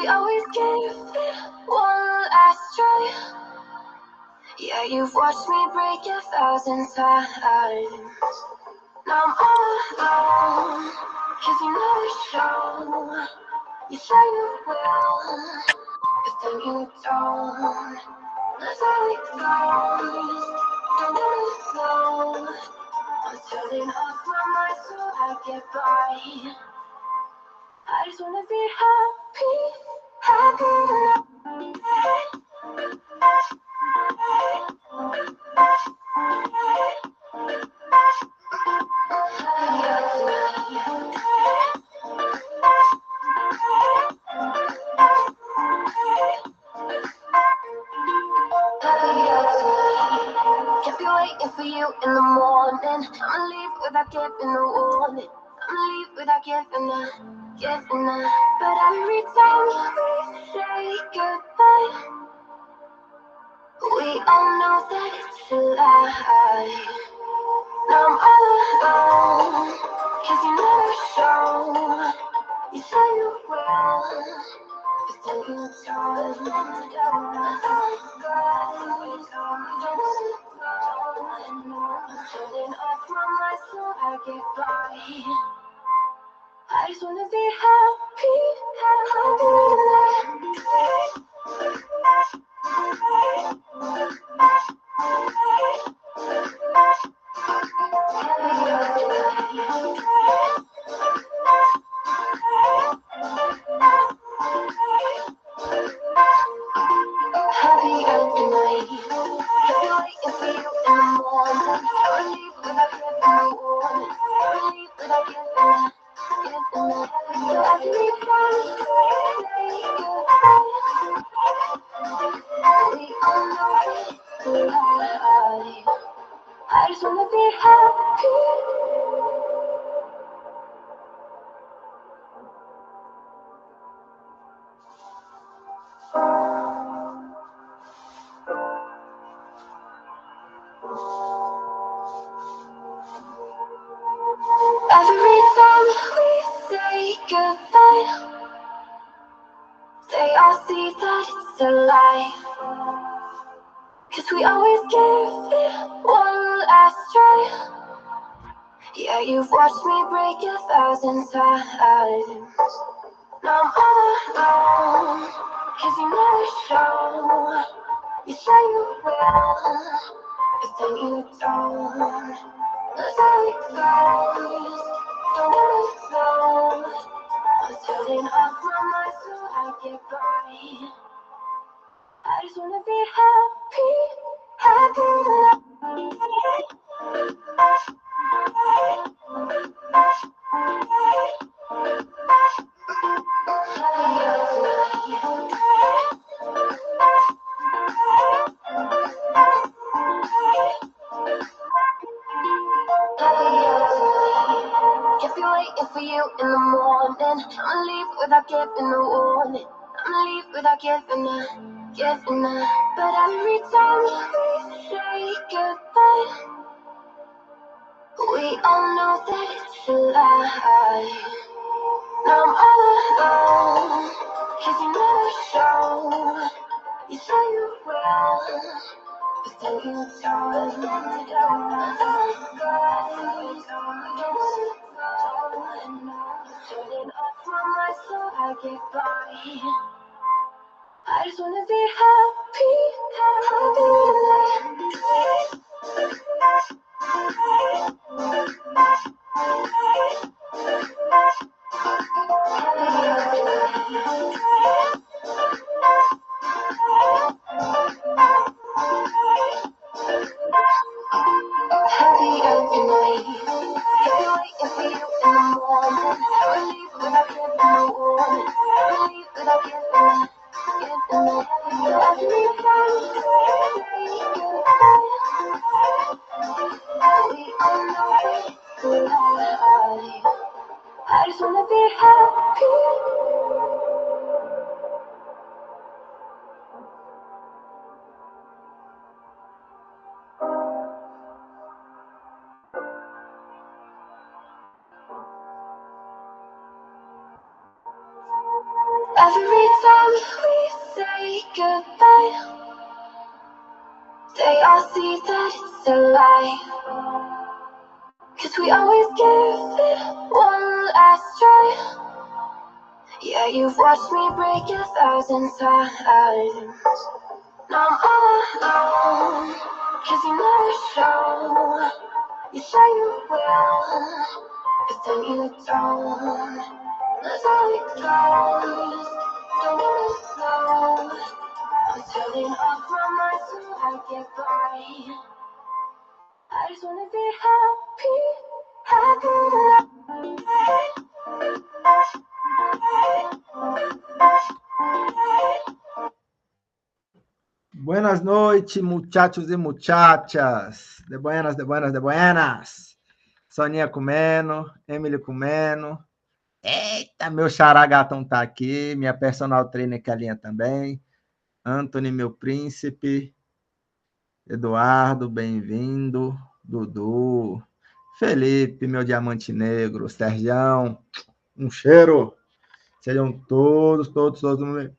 we always give it one last try. Yeah, you've watched me break 1,000 times. Now I'm all alone, 'cause you never show. You say you will, but then you don't. That's how it goes. You never know. I'm turning off my mind so I get by. I just wanna be happy, happy. Kept you waiting for you in the morning. I'ma leave without giving a warning. I'ma leave without giving a. But every time we say goodbye, we all know that it's a lie. Now I'm all alone, 'cause you never show. You say you will, but then you don't. Turning off my light so I get by. I just wanna be happy, happy every night. Kept you waiting for you in the morning. Never leave without giving a warning. Never leave without giving a. So every time we say goodbye, we all know it's a lie. I just wanna be happy. Every time we say goodbye, they all see that it's a lie. 'Cause we always give it one last try. Yeah, you've watched me break 1,000 times. Now I'm all alone, 'cause you never show. You say you will, but then you don't. That's how it goes. You never know. I'm turning off my mind so I get by. I just wanna be happy, happy. Kept you waiting for you in the morning. I'ma leave without giving a warning. I'ma leave without giving a. But every time we say goodbye, we all know that it's a lie. Now I'm all alone, 'cause you never show. You say you will, but then you don't. Turning off my light so I get by. I just wanna be happy, happy every night. Kept you waiting for you in the morning. Never leave without giving a warning. Never leave without giving a. So every time we say goodbye, we all know it's a lie. Every time we say goodbye, they all see that it's a lie. 'Cause we always give it one last try. Yeah, you've watched me break 1,000 times. Now I'm all alone, 'cause you never show. You say you will, but then you don't. That's how it goes. Don't wanna know. I'm turning off my mind so I get by. I just wanna be happy, happy. Buenas noites, muchachos e muchachas. De buenas, de buenas, de buenas. Soninha comendo, Emily comendo. Eita, meu xará gatão tá aqui, minha personal trainer Kelinha também. Anthony, meu príncipe. Eduardo, bem-vindo. Dudu. Felipe, meu diamante negro. Sergião, um cheiro. Sejam todos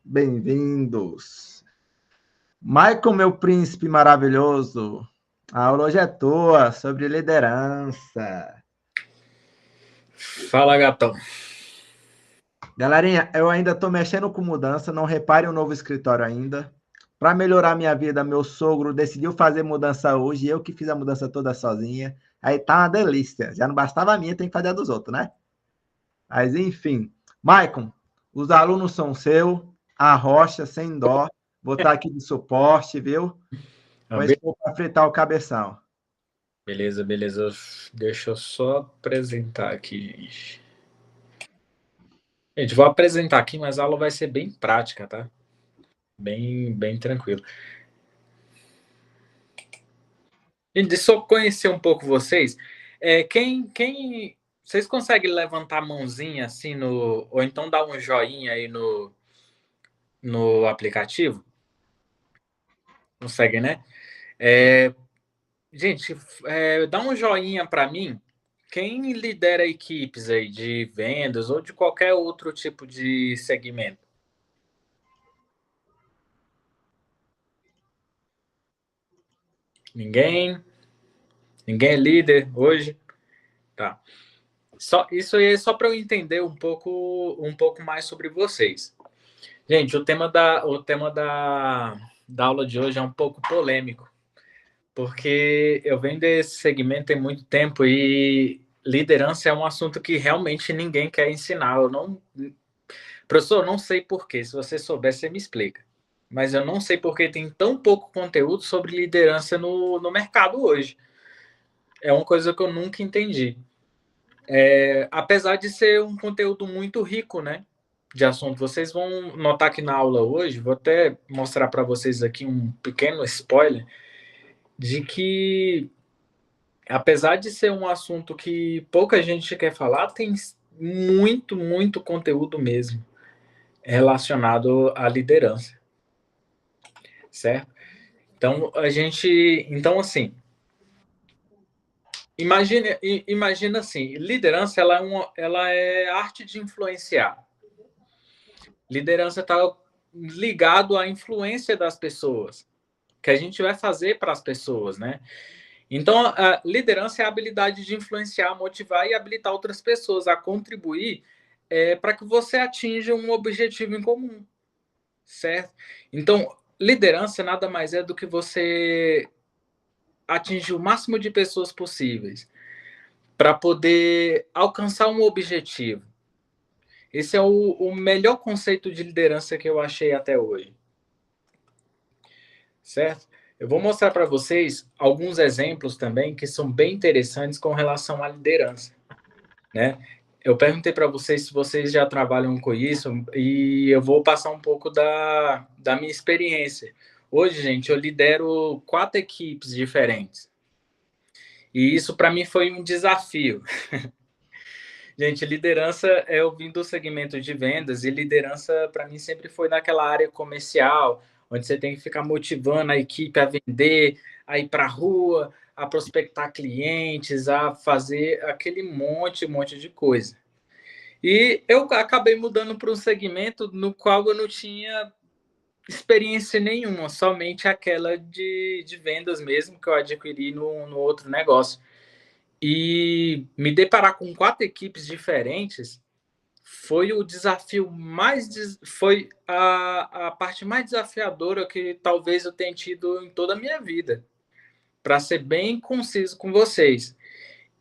bem-vindos. Michael, meu príncipe maravilhoso. A aula hoje é tua, sobre liderança. Fala, gatão. Galerinha, eu ainda estou mexendo com mudança, não repare o novo escritório ainda. Para melhorar minha vida, meu sogro decidiu fazer mudança hoje, eu que fiz a mudança toda sozinha. Aí tá uma delícia. Já não bastava a minha, tem que fazer a dos outros, né? Mas enfim. Maicon, os alunos são seus, a rocha, sem dó. Vou estar aqui de suporte, viu? Pois for para fritar o cabeção. Beleza, beleza. Deixa eu só apresentar aqui, gente. Gente, vou apresentar aqui, mas a aula vai ser bem prática, tá? Bem tranquilo. Gente, deixa eu conhecer um pouco vocês. Vocês conseguem levantar a mãozinha assim ou então dar um joinha aí no aplicativo? Conseguem, né? Gente, dá um joinha para mim. Quem lidera equipes aí de vendas ou de qualquer outro tipo de segmento? Ninguém? Ninguém é líder hoje? Tá. Isso aí é só para eu entender um pouco mais sobre vocês. Gente, o tema da aula de hoje é um pouco polêmico, porque eu venho desse segmento tem muito tempo e liderança é um assunto que realmente ninguém quer ensinar. Professor, eu não sei porquê. Se você souber, você me explica. Mas eu não sei porque tem tão pouco conteúdo sobre liderança no mercado hoje. É uma coisa que eu nunca entendi. Apesar de ser um conteúdo muito rico, né, de assunto. Vocês vão notar que na aula hoje, vou até mostrar para vocês aqui um pequeno spoiler, de que, apesar de ser um assunto que pouca gente quer falar, tem muito conteúdo mesmo relacionado à liderança. Certo? Então, assim, imagina assim, liderança ela é arte de influenciar. Liderança está ligado à influência das pessoas, que a gente vai fazer para as pessoas, né? Então, a liderança é a habilidade de influenciar, motivar e habilitar outras pessoas a contribuir para que você atinja um objetivo em comum, certo? Então, liderança nada mais é do que você atingir o máximo de pessoas possíveis para poder alcançar um objetivo. Esse é o melhor conceito de liderança que eu achei até hoje. Certo? Eu vou mostrar para vocês alguns exemplos também que são bem interessantes com relação à liderança. Né? Eu perguntei para vocês se vocês já trabalham com isso e eu vou passar um pouco da minha experiência. Hoje, gente, eu lidero 4 equipes diferentes. E isso, para mim, foi um desafio. Gente, liderança, eu vim do segmento de vendas e liderança, para mim, sempre foi naquela área comercial, onde você tem que ficar motivando a equipe a vender, a ir para a rua, a prospectar clientes, a fazer aquele monte de coisa. E eu acabei mudando para um segmento no qual eu não tinha experiência nenhuma, somente aquela de vendas mesmo que eu adquiri no outro negócio. E me deparar com 4 equipes diferentes foi o desafio foi a parte mais desafiadora que talvez eu tenha tido em toda a minha vida, para ser bem conciso com vocês.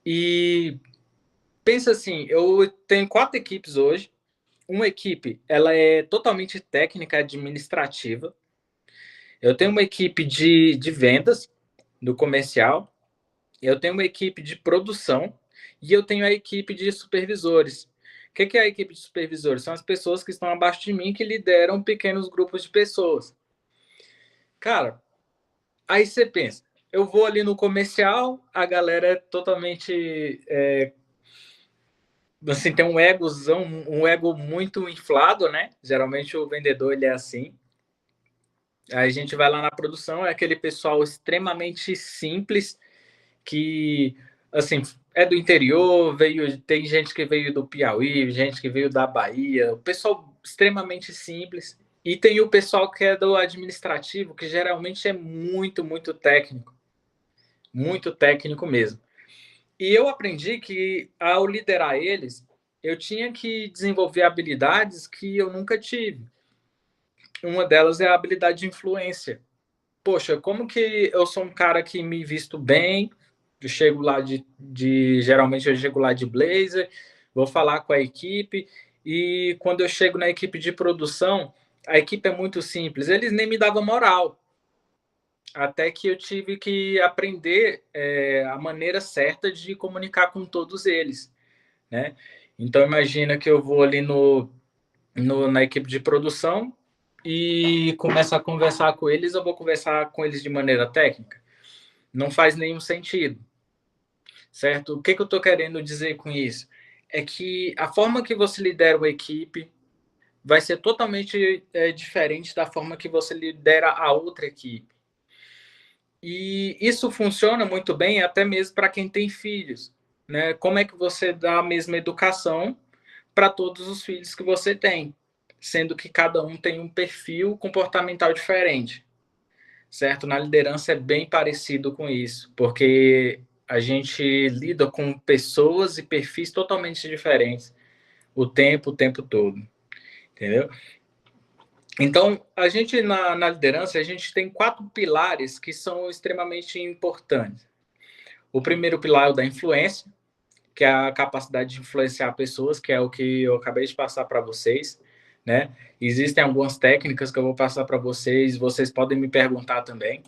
E pensa assim, eu tenho 4 equipes hoje. Uma equipe, ela é totalmente técnica administrativa. Eu tenho uma equipe de vendas, do comercial. Eu tenho uma equipe de produção e eu tenho a equipe de supervisores. O que é a equipe de supervisores? São as pessoas que estão abaixo de mim que lideram pequenos grupos de pessoas. Cara, aí você pensa, eu vou ali no comercial, a galera é totalmente... assim, tem um egozão, um ego muito inflado, né? Geralmente o vendedor ele é assim. Aí a gente vai lá na produção, é aquele pessoal extremamente simples, que, assim, é do interior, tem gente que veio do Piauí, gente que veio da Bahia, o pessoal extremamente simples. E tem o pessoal que é do administrativo, que geralmente é muito técnico mesmo. E eu aprendi que, ao liderar eles, eu tinha que desenvolver habilidades que eu nunca tive. Uma delas é a habilidade de influência. Poxa, como que eu sou um cara que me visto bem, eu chego lá geralmente eu chego lá de blazer, vou falar com a equipe, e quando eu chego na equipe de produção, a equipe é muito simples, eles nem me davam moral, até que eu tive que aprender a maneira certa de comunicar com todos eles, né? Então imagina que eu vou ali na equipe de produção e começo a conversar com eles, eu vou conversar com eles de maneira técnica? Não faz nenhum sentido, certo? O que eu estou querendo dizer com isso? É que a forma que você lidera uma equipe vai ser totalmente diferente da forma que você lidera a outra equipe. E isso funciona muito bem até mesmo para quem tem filhos, né? Como é que você dá a mesma educação para todos os filhos que você tem, sendo que cada um tem um perfil comportamental diferente, certo? Na liderança é bem parecido com isso, porque a gente lida com pessoas e perfis totalmente diferentes o tempo todo, entendeu? Então, a gente na liderança, a gente tem 4 pilares que são extremamente importantes. O primeiro pilar é o da influência, que é a capacidade de influenciar pessoas, que é o que eu acabei de passar para vocês, né? Existem algumas técnicas que eu vou passar para vocês, vocês podem me perguntar também,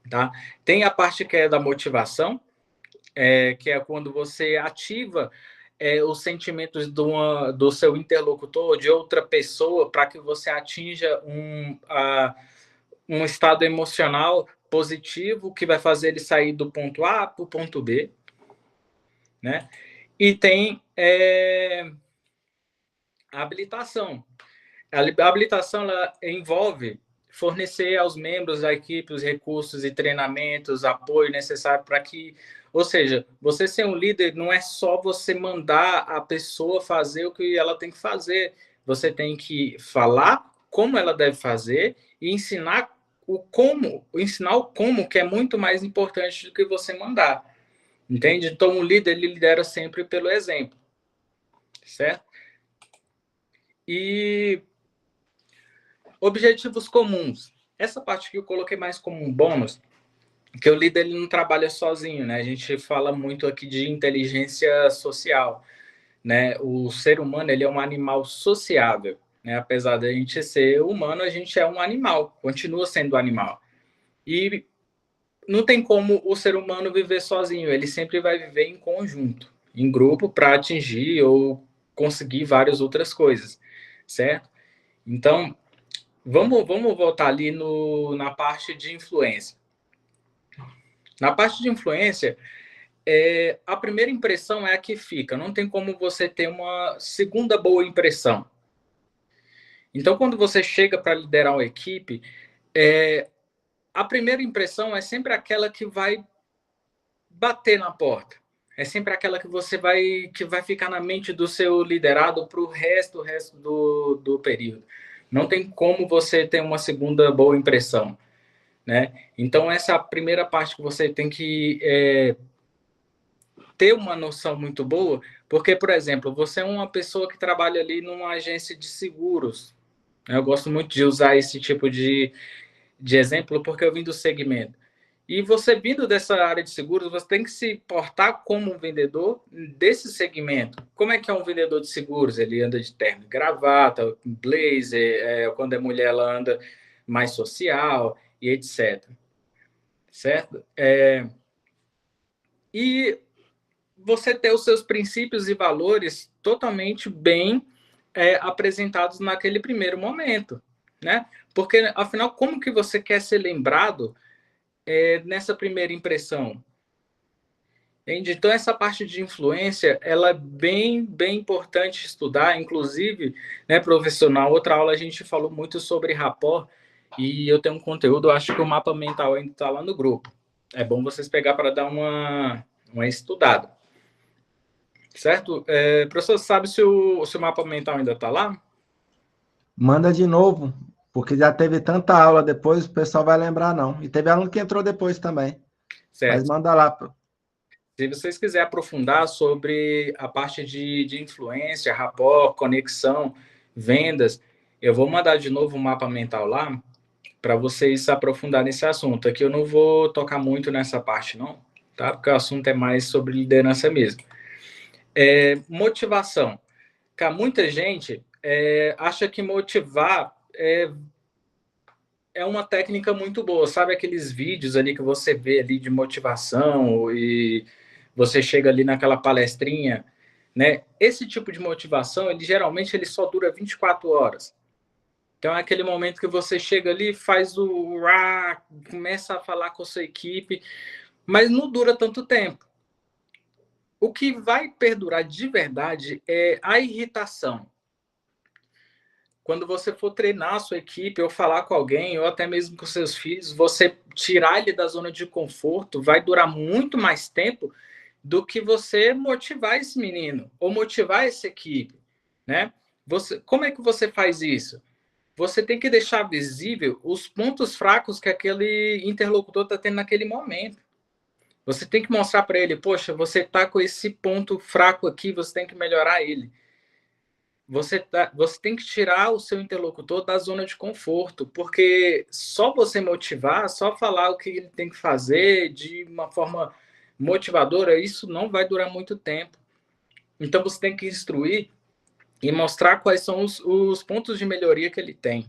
tá? Tem a parte que é da motivação, que é quando você ativa os sentimentos do seu interlocutor, de outra pessoa, para que você atinja um estado emocional positivo que vai fazer ele sair do ponto A para o ponto B, né? E tem a habilitação. A habilitação ela envolve fornecer aos membros da equipe os recursos e treinamentos, apoio necessário para que, ou seja, você ser um líder não é só você mandar a pessoa fazer o que ela tem que fazer. Você tem que falar como ela deve fazer e ensinar o como, que é muito mais importante do que você mandar. Entende? Então, o líder ele lidera sempre pelo exemplo, certo? E objetivos comuns. Essa parte que eu coloquei mais como um bônus, que o líder ele não trabalha sozinho, né? A gente fala muito aqui de inteligência social, né? O ser humano ele é um animal sociável, né? Apesar de a gente ser humano, a gente é um animal, continua sendo animal. E não tem como o ser humano viver sozinho, ele sempre vai viver em conjunto, em grupo, para atingir ou conseguir várias outras coisas, certo? Então, vamos voltar ali na parte de influência. Na parte de influência, a primeira impressão é a que fica, não tem como você ter uma segunda boa impressão. Então, quando você chega para liderar uma equipe, a primeira impressão é sempre aquela que vai bater na porta. é sempre aquela que vai ficar na mente do seu liderado para o resto do período. Não tem como você ter uma segunda boa impressão, né? Então, essa é a primeira parte que você tem que ter uma noção muito boa, porque, por exemplo, você é uma pessoa que trabalha ali numa agência de seguros. Eu gosto muito de usar esse tipo de exemplo, porque eu vim do segmento. E você vindo dessa área de seguros, você tem que se portar como um vendedor desse segmento. Como é que é um vendedor de seguros? Ele anda de terno e gravata, blazer, quando é mulher ela anda mais social e etc. Certo? E você ter os seus princípios e valores totalmente bem apresentados naquele primeiro momento, né? Porque, afinal, como que você quer ser lembrado nessa primeira impressão? Entende? Então, essa parte de influência, ela é bem, bem importante estudar. Inclusive, né, professor, na outra aula a gente falou muito sobre rapport e eu tenho um conteúdo, eu acho que o mapa mental ainda está lá no grupo. É bom vocês pegar para dar uma estudada. Certo? Professor, sabe se o mapa mental ainda está lá? Manda de novo, porque já teve tanta aula depois, o pessoal vai lembrar, não. E teve aluno que entrou depois também. Mas Certo. manda lá. Se vocês quiserem aprofundar sobre a parte de influência, rapport, conexão, vendas, eu vou mandar de novo o mapa mental lá para vocês se aprofundar nesse assunto. Aqui eu não vou tocar muito nessa parte, não, tá? Porque o assunto é mais sobre liderança mesmo. Motivação. Cara, muita gente acha que motivar é uma técnica muito boa. Sabe aqueles vídeos ali que você vê ali de motivação e você chega ali naquela palestrinha, né? Esse tipo de motivação, ele geralmente ele só dura 24 horas. Então é aquele momento que você chega ali, faz começa a falar com a sua equipe, mas não dura tanto tempo. O que vai perdurar de verdade é a irritação. Quando você for treinar a sua equipe, ou falar com alguém, ou até mesmo com seus filhos, você tirar ele da zona de conforto vai durar muito mais tempo do que você motivar esse menino, ou motivar essa equipe, né? Como é que você faz isso? Você tem que deixar visível os pontos fracos que aquele interlocutor está tendo naquele momento. Você tem que mostrar para ele, poxa, você está com esse ponto fraco aqui, você tem que melhorar ele. Você tem que tirar o seu interlocutor da zona de conforto, porque só você motivar, só falar o que ele tem que fazer de uma forma motivadora, isso não vai durar muito tempo. Então você tem que instruir e mostrar quais são os pontos de melhoria que ele tem.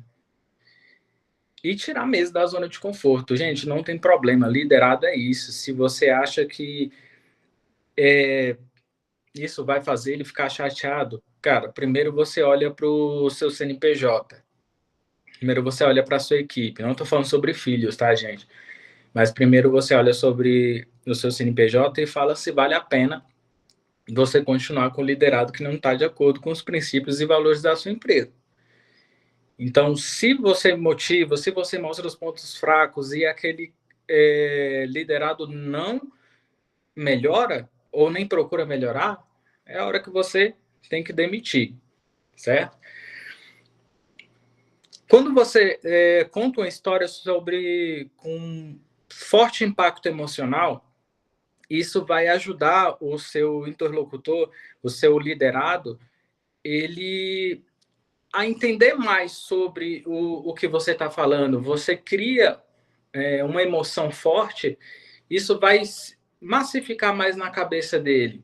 E tirar mesmo da zona de conforto. Gente, não tem problema, liderado é isso. Se você acha que isso vai fazer ele ficar chateado, cara, primeiro você olha para o seu CNPJ. Primeiro você olha para a sua equipe. Não estou falando sobre filhos, tá, gente? Mas primeiro você olha sobre o seu CNPJ e fala se vale a pena você continuar com o liderado que não está de acordo com os princípios e valores da sua empresa. Então, se você motiva, se você mostra os pontos fracos e aquele liderado não melhora ou nem procura melhorar, é a hora que você tem que demitir, certo? Quando você conta uma história com forte impacto emocional, isso vai ajudar o seu interlocutor, o seu liderado, ele a entender mais sobre o que você está falando. Você cria uma emoção forte, isso vai massificar mais na cabeça dele.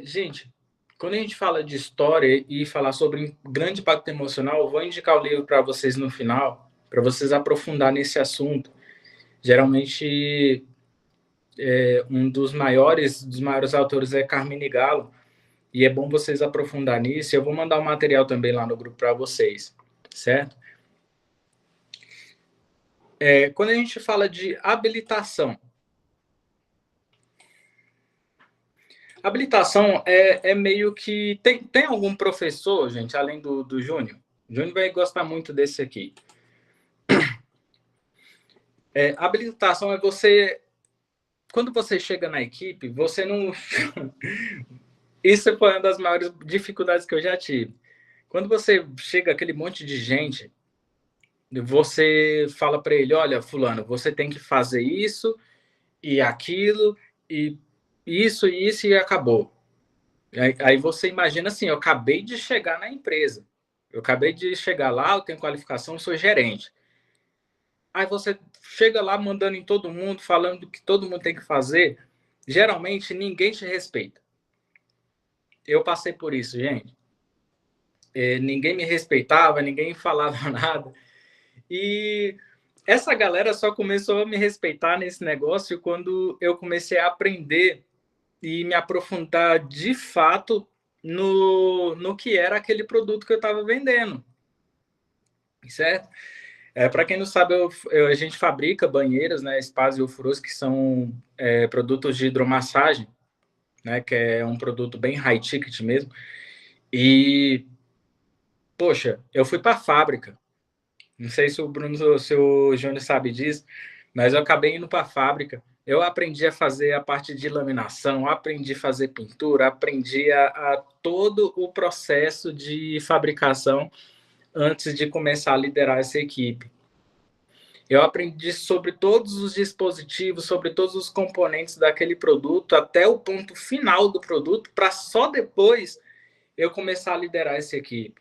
Gente, quando a gente fala de história e falar sobre grande impacto emocional, eu vou indicar o livro para vocês no final, para vocês aprofundar nesse assunto. Geralmente, um dos maiores autores é Carmine Gallo, e é bom vocês aprofundar nisso. Eu vou mandar o material também lá no grupo para vocês, certo? Quando a gente fala de habilitação, habilitação é meio que... Tem algum professor, gente, além do Júnior? O Júnior vai gostar muito desse aqui. Habilitação é você quando você chega na equipe, você não... Isso foi uma das maiores dificuldades que eu já tive. Quando você chega aquele monte de gente, você fala para ele, olha, fulano, você tem que fazer isso e aquilo, e isso, e acabou. Aí você imagina assim, eu acabei de chegar na empresa, eu acabei de chegar lá, eu tenho qualificação, sou gerente. Aí você chega lá mandando em todo mundo, falando que todo mundo tem que fazer, geralmente ninguém te respeita. Eu passei por isso, gente. Ninguém me respeitava, ninguém falava nada. E essa galera só começou a me respeitar nesse negócio quando eu comecei a aprender e me aprofundar de fato no que era aquele produto que eu estava vendendo. Certo? Para quem não sabe, a gente fabrica banheiras, né, spas e ofurôs, que são produtos de hidromassagem, né, que é um produto bem high ticket mesmo. E, poxa, eu fui para a fábrica. Não sei se o Bruno, se o Júnior sabe disso, mas eu acabei indo para a fábrica. Eu aprendi a fazer a parte de laminação, aprendi a fazer pintura, aprendi a todo o processo de fabricação antes de começar a liderar essa equipe. Eu aprendi sobre todos os dispositivos, sobre todos os componentes daquele produto, até o ponto final do produto, para só depois eu começar a liderar essa equipe.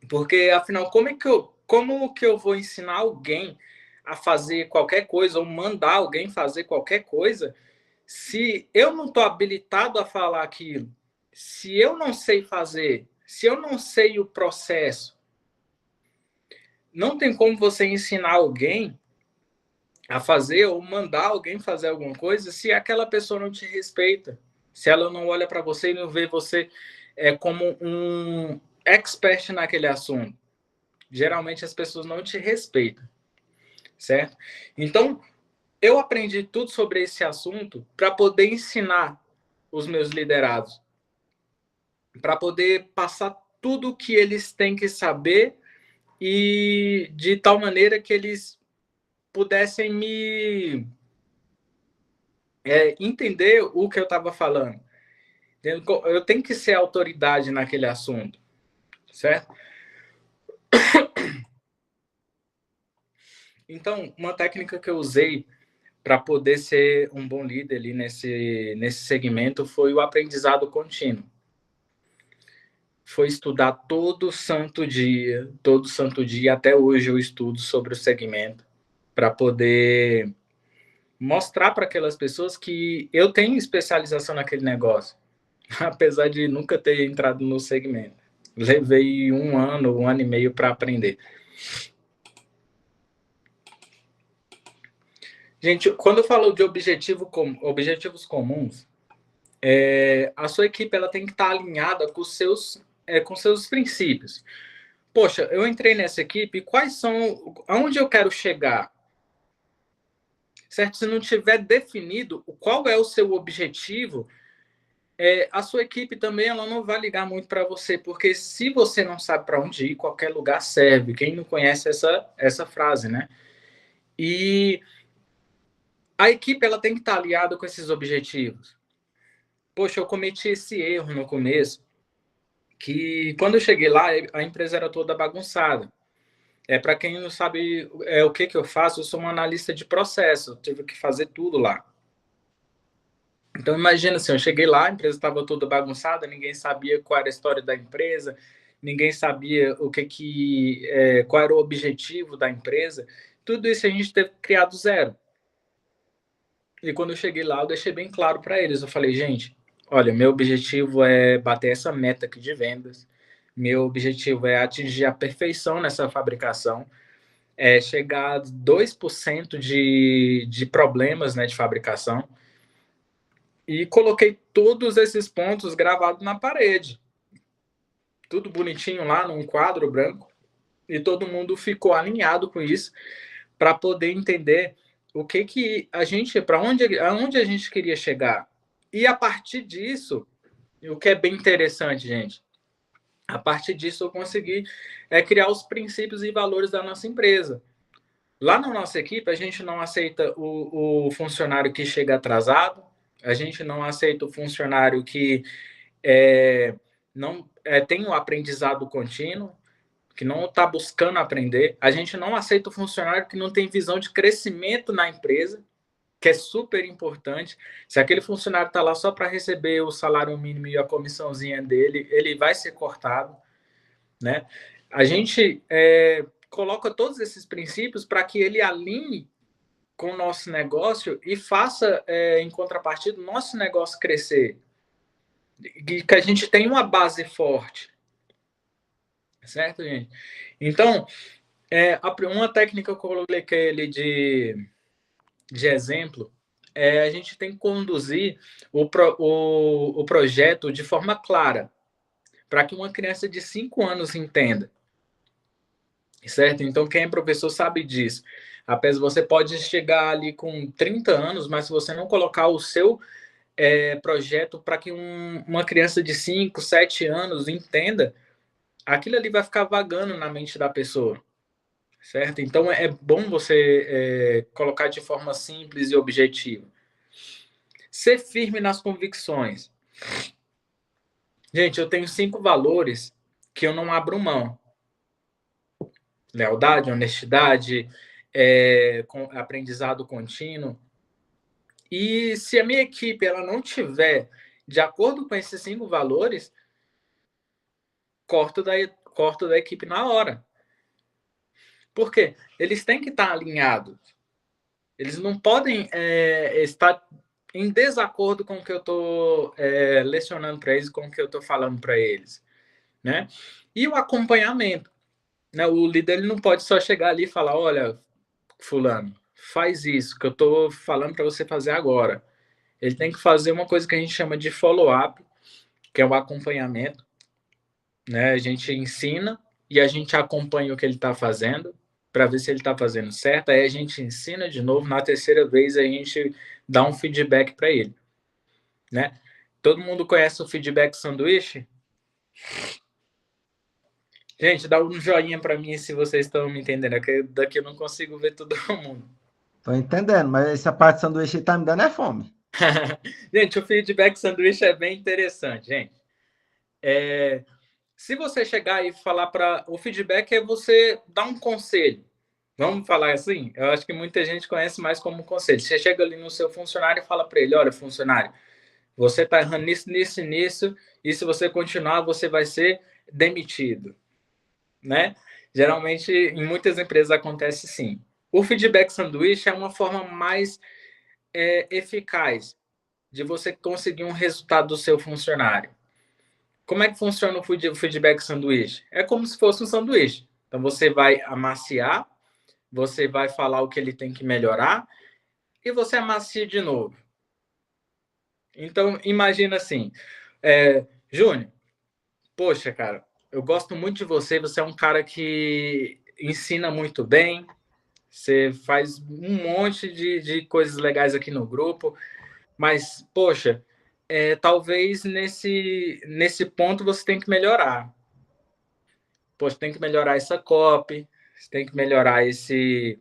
Porque, afinal, como que eu vou ensinar alguém a fazer qualquer coisa ou mandar alguém fazer qualquer coisa se eu não estou habilitado a falar aquilo? Se eu não sei fazer, se eu não sei o processo, não tem como você ensinar alguém a fazer ou mandar alguém fazer alguma coisa se aquela pessoa não te respeita, se ela não olha para você e não vê você como um expert naquele assunto. Geralmente as pessoas não te respeitam, certo? Então, eu aprendi tudo sobre esse assunto para poder ensinar os meus liderados, para poder passar tudo o que eles têm que saber e de tal maneira que eles pudessem me entender o que eu estava falando. Eu tenho que ser autoridade naquele assunto, certo? Então, uma técnica que eu usei para poder ser um bom líder ali nesse segmento foi o aprendizado contínuo. Foi estudar todo santo dia, até hoje eu estudo sobre o segmento, para poder mostrar para aquelas pessoas que eu tenho especialização naquele negócio, apesar de nunca ter entrado no segmento. Levei um ano e meio para aprender. Gente, quando eu falo de objetivos comuns, a sua equipe ela tem que estar alinhada com seus princípios. Poxa, eu entrei nessa equipe, aonde eu quero chegar? Certo? Se não tiver definido qual é o seu objetivo, a sua equipe também ela não vai ligar muito para você, porque se você não sabe para onde ir, qualquer lugar serve. Quem não conhece essa frase, né? E a equipe ela tem que estar alinhada com esses objetivos. Poxa, eu cometi esse erro no começo, que quando eu cheguei lá, a empresa era toda bagunçada. Para quem não sabe o que eu faço, eu sou um analista de processo, eu tive que fazer tudo lá. Então, imagina assim, eu cheguei lá, a empresa estava toda bagunçada, ninguém sabia qual era a história da empresa, ninguém sabia qual era o objetivo da empresa. Tudo isso a gente teve que criar do zero. E quando eu cheguei lá, eu deixei bem claro para eles. Eu falei, gente, olha, meu objetivo é bater essa meta aqui de vendas. Meu objetivo é atingir a perfeição nessa fabricação. É chegar a 2% de problemas, né, de fabricação. E coloquei todos esses pontos gravados na parede. Tudo bonitinho lá, num quadro branco. E todo mundo ficou alinhado com isso para poder entender o que a gente, aonde a gente queria chegar. E a partir disso, o que é bem interessante, gente, a partir disso eu consegui criar os princípios e valores da nossa empresa. Lá na nossa equipe, a gente não aceita o funcionário que chega atrasado, a gente não aceita o funcionário que não tem o aprendizado contínuo, que não está buscando aprender. A gente não aceita o funcionário que não tem visão de crescimento na empresa, que é super importante. Se aquele funcionário está lá só para receber o salário mínimo e a comissãozinha dele, ele vai ser cortado, né? A gente coloca todos esses princípios para que ele alinhe com o nosso negócio e faça, em contrapartida, o nosso negócio crescer. Que a gente tenha uma base forte. Certo, gente? Então, uma técnica que eu coloquei ali de exemplo é a gente tem que conduzir o projeto de forma clara, para que uma criança de 5 anos entenda. Certo? Então, quem é professor sabe disso. Apesar, você pode chegar ali com 30 anos, mas se você não colocar o seu projeto para que uma criança de 5, 7 anos entenda, aquilo ali vai ficar vagando na mente da pessoa. Certo? Então, é bom você colocar de forma simples e objetiva. Ser firme nas convicções. Gente, eu tenho 5 valores que eu não abro mão. Lealdade, honestidade, aprendizado contínuo. E se a minha equipe ela não tiver de acordo com esses 5 valores, corto da equipe na hora. Por quê? Eles têm que estar alinhados. Eles não podem estar em desacordo com o que eu estou lecionando para eles, com o que eu estou falando para eles. Né? E o acompanhamento. Né? O líder ele não pode só chegar ali e falar, olha, fulano, faz isso que eu estou falando para você fazer agora. Ele tem que fazer uma coisa que a gente chama de follow-up, que é o acompanhamento. Né? A gente ensina e a gente acompanha o que ele está fazendo para ver se ele está fazendo certo. Aí a gente ensina de novo. Na terceira vez a gente dá um feedback para ele. Né? Todo mundo conhece o feedback sanduíche? Gente, dá um joinha para mim se vocês estão me entendendo. Daqui eu não consigo ver todo mundo. Tô entendendo, mas essa parte de sanduíche tá me dando fome. Gente, o feedback sanduíche é bem interessante, gente. Se você chegar e falar para... O feedback é você dar um conselho. Vamos falar assim? Eu acho que muita gente conhece mais como conselho. Você chega ali no seu funcionário e fala para ele, olha, funcionário, você está errando nisso, e se você continuar, você vai ser demitido. Né? Geralmente, em muitas empresas acontece sim. O feedback sanduíche é uma forma mais eficaz de você conseguir um resultado do seu funcionário. Como é que funciona o feedback sanduíche? É como se fosse um sanduíche. Então, você vai amaciar, você vai falar o que ele tem que melhorar e você amacia de novo. Então, imagina assim, Júnior, poxa, cara, eu gosto muito de você, você é um cara que ensina muito bem, você faz um monte de coisas legais aqui no grupo, mas, poxa, talvez nesse ponto você tem que melhorar. Poxa, tem que melhorar essa copy, você tem que melhorar esse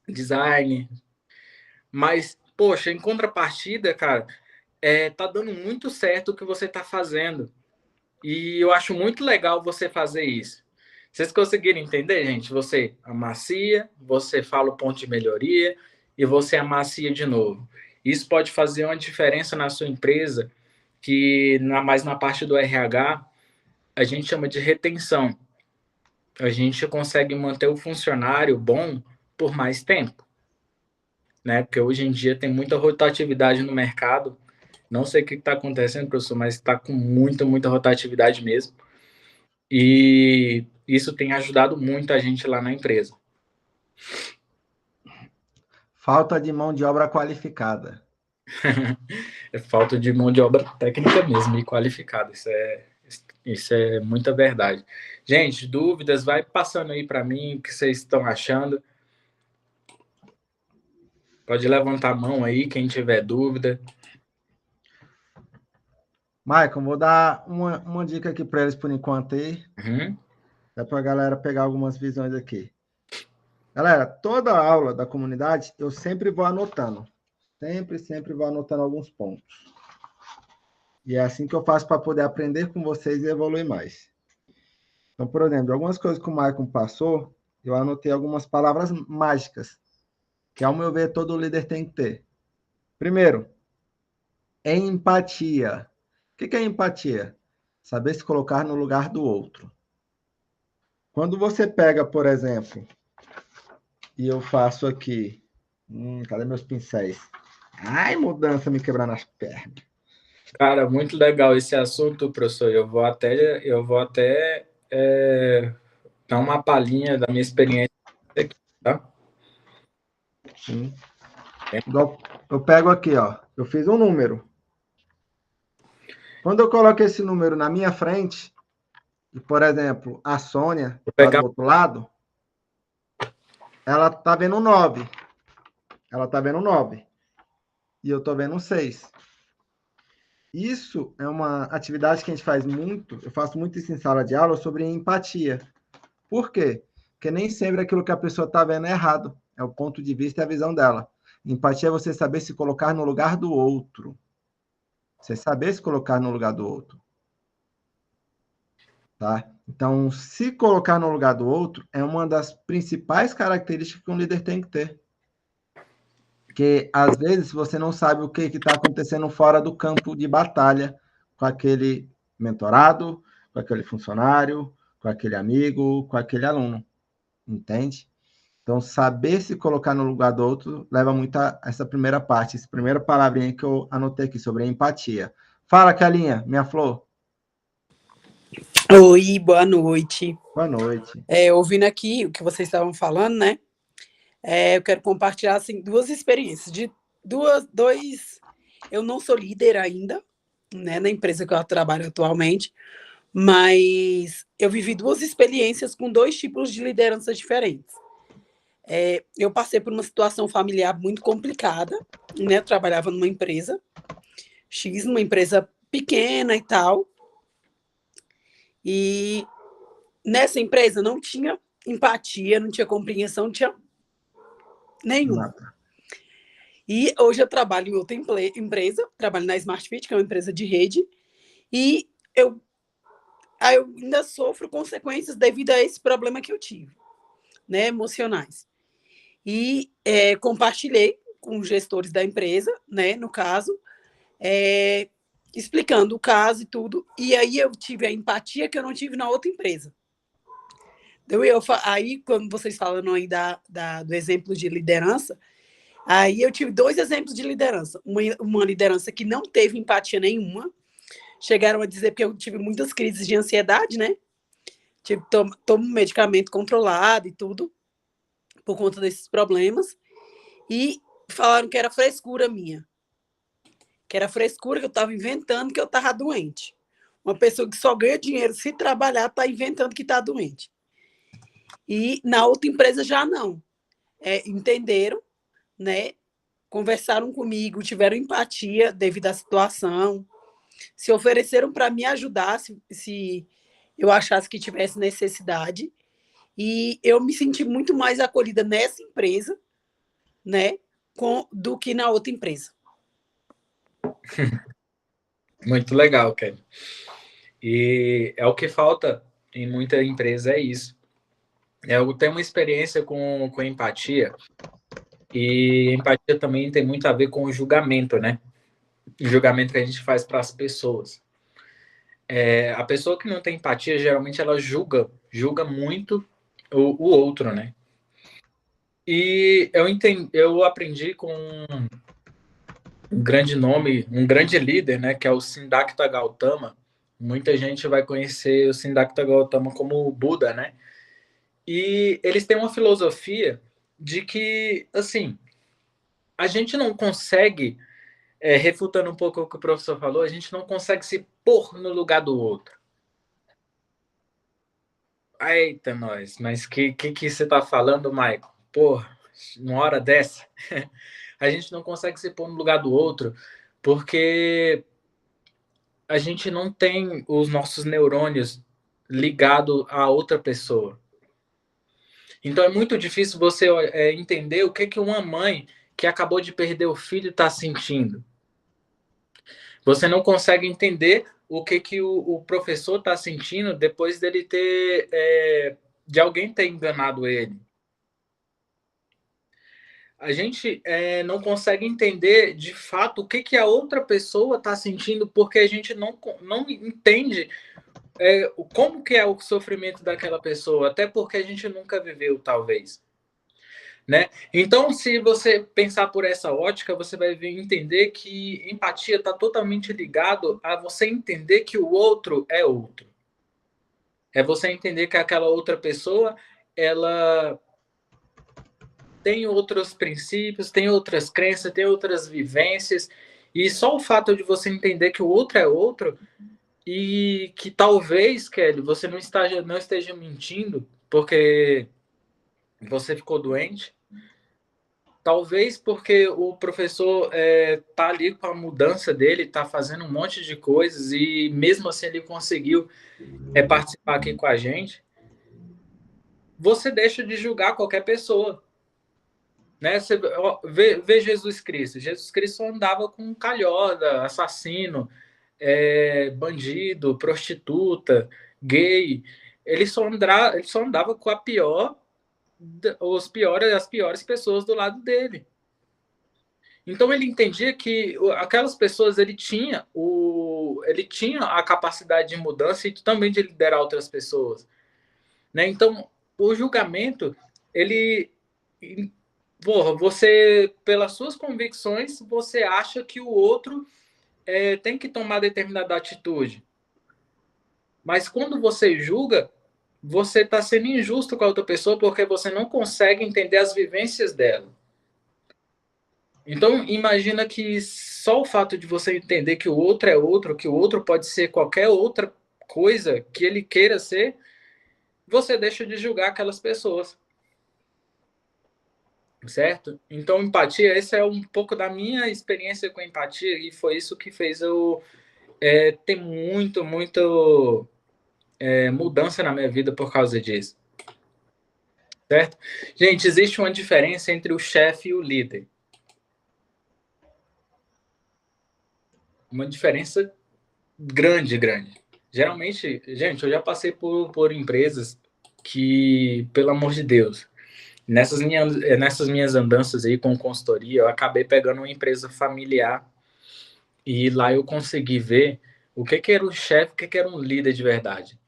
design. Mas, poxa, em contrapartida, cara, tá dando muito certo o que você tá fazendo. E eu acho muito legal você fazer isso. Vocês conseguiram entender, gente? Você amacia, você fala o ponto de melhoria e você amacia de novo. Isso pode fazer uma diferença na sua empresa, que mais na parte do RH, a gente chama de retenção. A gente consegue manter o funcionário bom por mais tempo, né? Porque hoje em dia tem muita rotatividade no mercado. Não sei o que está acontecendo, professor, mas está com muita rotatividade mesmo. E isso tem ajudado muito a gente lá na empresa. Falta de mão de obra qualificada. É falta de mão de obra técnica mesmo e qualificada. Isso é muita verdade. Gente, dúvidas, vai passando aí para mim o que vocês estão achando. Pode levantar a mão aí, quem tiver dúvida. Maicon, vou dar uma dica aqui para eles por enquanto aí. Uhum. Dá para a galera pegar algumas visões aqui. Galera, toda aula da comunidade eu sempre vou anotando. Sempre vou anotando alguns pontos. E é assim que eu faço para poder aprender com vocês e evoluir mais. Então, por exemplo, algumas coisas que o Maicon passou, eu anotei algumas palavras mágicas, que, ao meu ver, todo líder tem que ter. Primeiro, empatia. O que é empatia? Saber se colocar no lugar do outro. Quando você pega, por exemplo, e eu faço aqui, cadê meus pincéis? Ai, mudança me quebrando as pernas. Cara, muito legal esse assunto, professor. Eu vou até dar uma palhinha da minha experiência aqui, tá? Sim. Eu pego aqui, ó. Eu fiz um número. Quando eu coloco esse número na minha frente, e, por exemplo, a Sônia Vou está do pegar. outro lado, ela está vendo um 9. Ela está vendo um 9. E eu estou vendo um 6. Isso é uma atividade que a gente faz muito, eu faço muito isso em sala de aula, sobre empatia. Por quê? Porque nem sempre aquilo que a pessoa está vendo é errado. É o ponto de vista e a visão dela. Empatia é você saber se colocar no lugar do outro. Você saber se colocar no lugar do outro. Tá? Então, se colocar no lugar do outro é uma das principais características que um líder tem que ter. Porque, às vezes, você não sabe o que está acontecendo fora do campo de batalha com aquele mentorado, com aquele funcionário, com aquele amigo, com aquele aluno. Entende? Então, saber se colocar no lugar do outro leva muito a essa primeira parte, essa primeira palavrinha que eu anotei aqui, sobre a empatia. Fala, Kelinha, minha flor. Oi, boa noite. Boa noite. Ouvindo aqui o que vocês estavam falando, né? Eu quero compartilhar assim, duas experiências. Eu não sou líder ainda, né, na empresa que eu trabalho atualmente, mas eu vivi duas experiências com dois tipos de liderança diferentes. Eu passei por uma situação familiar muito complicada, né? Eu trabalhava numa empresa X, numa empresa pequena e tal, e nessa empresa não tinha empatia, não tinha compreensão, não tinha nenhuma. Nada. E hoje eu trabalho em outra empresa, trabalho na Smart Fit, que é uma empresa de rede, e eu ainda sofro consequências devido a esse problema que eu tive, né, emocionais. E compartilhei com os gestores da empresa, né, no caso, explicando o caso e tudo, e aí eu tive a empatia que eu não tive na outra empresa. Aí, quando vocês falam aí do exemplo de liderança, aí eu tive dois exemplos de liderança. Uma liderança que não teve empatia nenhuma. Chegaram a dizer, porque eu tive muitas crises de ansiedade, né? Tomo medicamento controlado e tudo, por conta desses problemas. E falaram que era frescura minha. Que era frescura, que eu estava inventando que eu estava doente. Uma pessoa que só ganha dinheiro se trabalhar está inventando que está doente. E na outra empresa já não. Entenderam, né? Conversaram comigo, tiveram empatia devido à situação, se ofereceram para me ajudar se eu achasse que tivesse necessidade. E eu me senti muito mais acolhida nessa empresa, né, do que na outra empresa. Muito legal, Kelly. E é o que falta em muita empresa, é isso. Eu tenho uma experiência com empatia, e empatia também tem muito a ver com o julgamento, né? O julgamento que a gente faz para as pessoas. A pessoa que não tem empatia, geralmente ela julga muito o outro, né? E eu aprendi com um grande nome, um grande líder, né, que é o Siddhartha Gautama. Muita gente vai conhecer o Siddhartha Gautama como o Buda, né? E eles têm uma filosofia de que, assim, a gente não consegue, refutando um pouco o que o professor falou, a gente não consegue se pôr no lugar do outro. Eita, nós, mas que você tá falando, Michael? Porra, numa hora dessa, a gente não consegue se pôr no lugar do outro, porque a gente não tem os nossos neurônios ligados a outra pessoa. Então é muito difícil você entender o que uma mãe que acabou de perder o filho está sentindo. Você não consegue entender o que o professor está sentindo depois dele de alguém ter enganado ele. A gente não consegue entender de fato o que a outra pessoa está sentindo, porque a gente não entende como que é o sofrimento daquela pessoa, até porque a gente nunca viveu, talvez. Né? Então, se você pensar por essa ótica, você vai entender que empatia está totalmente ligado a você entender que o outro é outro. É você entender que aquela outra pessoa, ela tem outros princípios, tem outras crenças, tem outras vivências, e só o fato de você entender que o outro é outro, e que talvez, Kelly, você não esteja mentindo porque você ficou doente, talvez porque o professor tá ali com a mudança dele, tá fazendo um monte de coisas, e mesmo assim ele conseguiu participar aqui com a gente, você deixa de julgar qualquer pessoa. Né? Você vê Jesus Cristo. Jesus Cristo andava com calhorda, assassino, bandido, prostituta, gay. Ele só andava com as piores pessoas do lado dele. Então ele entendia que aquelas pessoas ele tinha a capacidade de mudança e também de liderar outras pessoas, né? Então o julgamento ele você, pelas suas convicções, você acha que o outro tem que tomar determinada atitude. Mas quando você julga, você está sendo injusto com a outra pessoa porque você não consegue entender as vivências dela. Então, imagina que só o fato de você entender que o outro é outro, que o outro pode ser qualquer outra coisa que ele queira ser, você deixa de julgar aquelas pessoas. Certo? Então, empatia, esse é um pouco da minha experiência com empatia e foi isso que fez eu ter muito mudança na minha vida por causa disso. Certo? Gente, existe uma diferença entre o chefe e o líder. Uma diferença grande. Geralmente, gente, eu já passei por empresas que, pelo amor de Deus, nessas minhas andanças aí com consultoria, eu acabei pegando uma empresa familiar e lá eu consegui ver o que era o chefe, o que era um líder de verdade.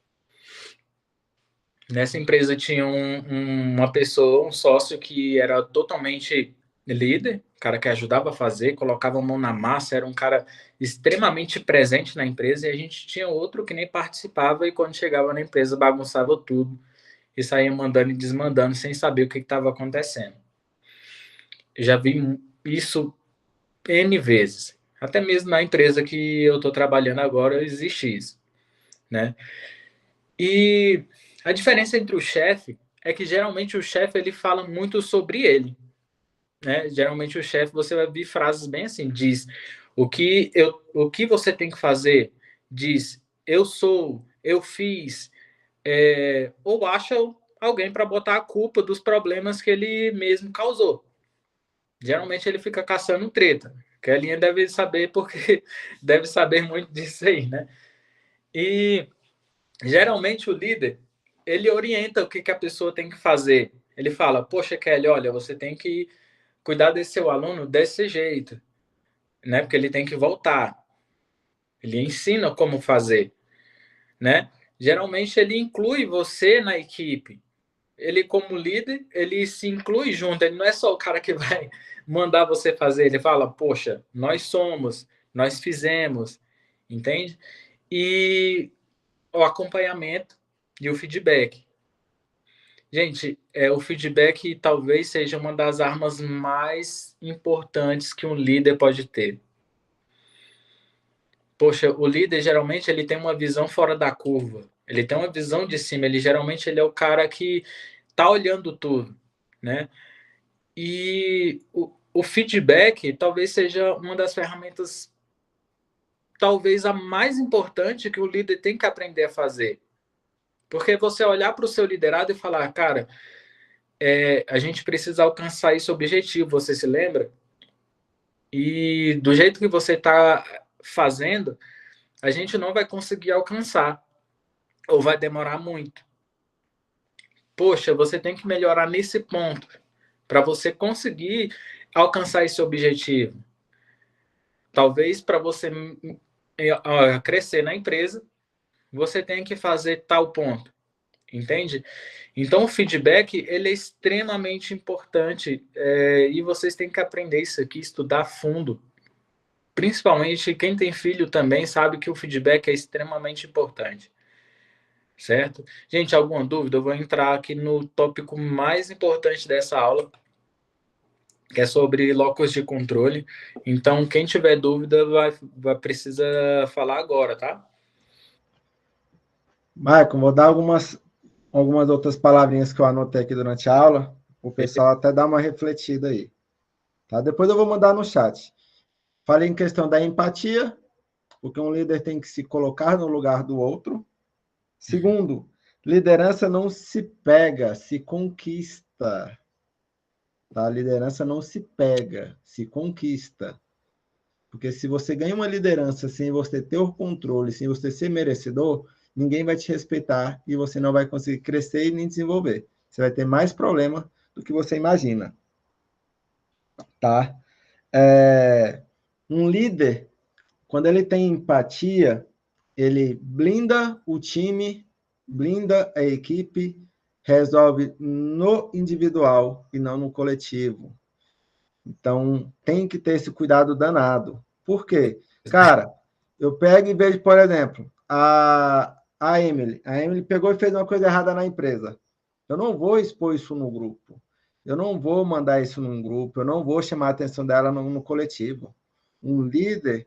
Nessa empresa tinha uma pessoa, um sócio que era totalmente líder, cara que ajudava a fazer, colocava a mão na massa, era um cara extremamente presente na empresa, e a gente tinha outro que nem participava e quando chegava na empresa bagunçava tudo e saía mandando e desmandando sem saber o que estava acontecendo. Eu já vi isso N vezes. Até mesmo na empresa que eu estou trabalhando agora existe isso, né? E a diferença entre o chefe é que geralmente o chefe ele fala muito sobre ele, né? Geralmente o chefe você vai ver frases bem assim, diz o que você tem que fazer, diz eu sou, eu fiz, ou acha alguém para botar a culpa dos problemas que ele mesmo causou. Geralmente ele fica caçando treta. Que a linha deve saber porque deve saber muito disso aí, né? E geralmente o líder ele orienta o que a pessoa tem que fazer. Ele fala: poxa, Kelly, olha, você tem que cuidar desse seu aluno desse jeito, né? Porque ele tem que voltar. Ele ensina como fazer, né? Geralmente ele inclui você na equipe. Ele como líder, ele se inclui junto. Ele não é só o cara que vai mandar você fazer. Ele fala: poxa, nós fizemos, entende? E o acompanhamento e o feedback. Gente, o feedback talvez seja uma das armas mais importantes que um líder pode ter. Poxa, o líder geralmente ele tem uma visão fora da curva. Ele tem uma visão de cima. Geralmente ele é o cara que tá olhando tudo, né? E o feedback talvez seja uma das ferramentas, talvez a mais importante que o líder tem que aprender a fazer. Porque você olhar para o seu liderado e falar, cara, a gente precisa alcançar esse objetivo, você se lembra? E do jeito que você está fazendo, a gente não vai conseguir alcançar, ou vai demorar muito. Poxa, você tem que melhorar nesse ponto para você conseguir alcançar esse objetivo. Talvez para você crescer na empresa, você tenha que fazer tal ponto, entende? Então, o feedback ele é extremamente importante e vocês têm que aprender isso aqui, estudar a fundo. Principalmente quem tem filho também sabe que o feedback é extremamente importante. Certo? Gente, alguma dúvida? Eu vou entrar aqui no tópico mais importante dessa aula, que é sobre locus de controle. Então, quem tiver dúvida vai precisa falar agora, tá? Maicon, vou dar algumas outras palavrinhas que eu anotei aqui durante a aula, o pessoal até dar uma refletida aí. Tá? Depois eu vou mandar no chat. Falei em questão da empatia, porque um líder tem que se colocar no lugar do outro. Segundo, liderança não se pega, se conquista. Tá? A liderança não se pega, se conquista. Porque se você ganha uma liderança sem você ter o controle, sem você ser merecedor, ninguém vai te respeitar e você não vai conseguir crescer e nem desenvolver. Você vai ter mais problema do que você imagina. Tá? Um líder, quando ele tem empatia, ele blinda o time, blinda a equipe, resolve no individual e não no coletivo. Então, tem que ter esse cuidado danado. Por quê? Cara, eu pego e vejo, por exemplo, a Emily. A Emily pegou e fez uma coisa errada na empresa. Eu não vou expor isso no grupo. Eu não vou mandar isso num grupo. Eu não vou chamar a atenção dela no coletivo. Um líder,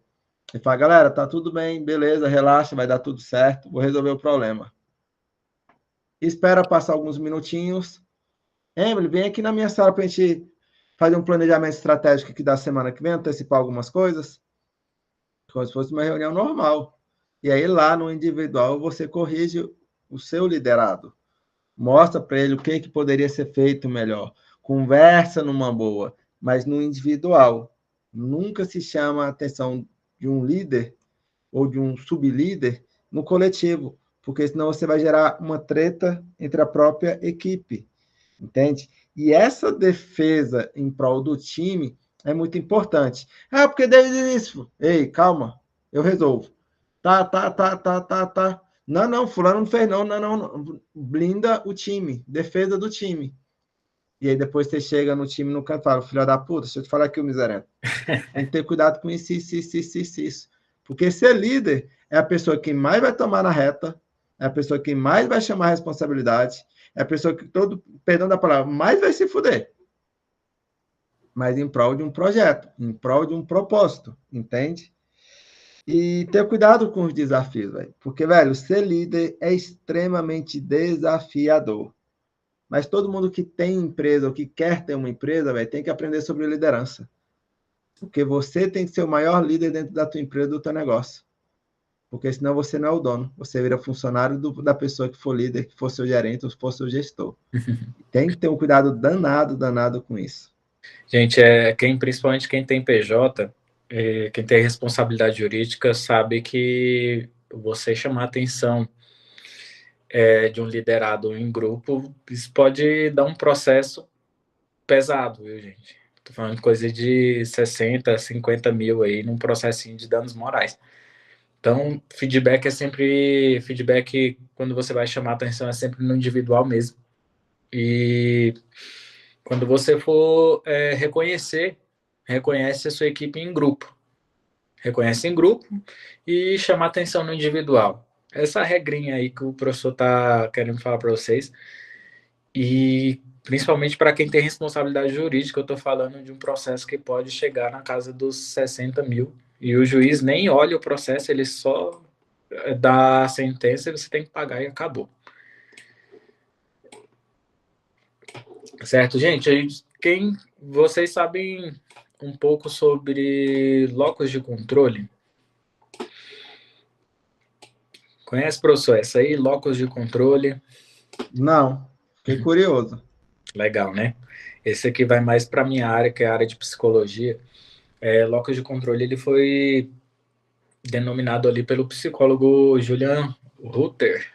ele fala, galera, tá tudo bem, beleza, relaxa, vai dar tudo certo, vou resolver o problema. Espera passar alguns minutinhos. Emily, vem aqui na minha sala para a gente fazer um planejamento estratégico aqui da semana que vem, antecipar algumas coisas, como se fosse uma reunião normal. E aí, lá no individual, você corrige o seu liderado. Mostra para ele o que poderia ser feito melhor. Conversa numa boa, mas no individual. Nunca se chama a atenção de um líder ou de um sublíder no coletivo, porque senão você vai gerar uma treta entre a própria equipe. Entende? E essa defesa em prol do time é muito importante. Ah, porque desde o início. Ei, calma, eu resolvo. Tá. Não, fulano não fez, não. Blinda o time, defesa do time. E aí depois você chega no time no canto e fala, filho da puta, deixa eu te falar aqui, o miserável. Tem que ter cuidado com isso. Porque ser líder é a pessoa que mais vai tomar na reta, é a pessoa que mais vai chamar a responsabilidade, é a pessoa que, perdão da palavra, mais vai se fuder. Mas em prol de um projeto, em prol de um propósito, entende? E ter cuidado com os desafios, velho. Porque, velho, ser líder é extremamente desafiador. Mas todo mundo que tem empresa ou que quer ter uma empresa, velho, tem que aprender sobre liderança. Porque você tem que ser o maior líder dentro da tua empresa, do teu negócio. Porque senão você não é o dono. Você vira funcionário da pessoa que for líder, que for seu gerente ou for seu gestor. Tem que ter um cuidado danado com isso. Gente, principalmente quem tem PJ, quem tem responsabilidade jurídica, sabe que você chamar a atenção de um liderado em grupo, isso pode dar um processo pesado, viu, gente? Tô falando de coisa de 60, 50 mil aí num processinho de danos morais. Então, feedback quando você vai chamar a atenção, é sempre no individual mesmo. E quando você for reconhece a sua equipe em grupo. Reconhece em grupo e chama a atenção no individual. Essa regrinha aí que o professor está querendo falar para vocês. E principalmente para quem tem responsabilidade jurídica, eu estou falando de um processo que pode chegar na casa dos 60 mil. E o juiz nem olha o processo, ele só dá a sentença e você tem que pagar e acabou. Certo, gente? Vocês sabem um pouco sobre locus de controle? Conhece, professor, essa aí, locus de controle? Não, fiquei curioso. Legal, né? Esse aqui vai mais para minha área, que é a área de psicologia. Locus de controle, ele foi denominado ali pelo psicólogo Julian Rutter,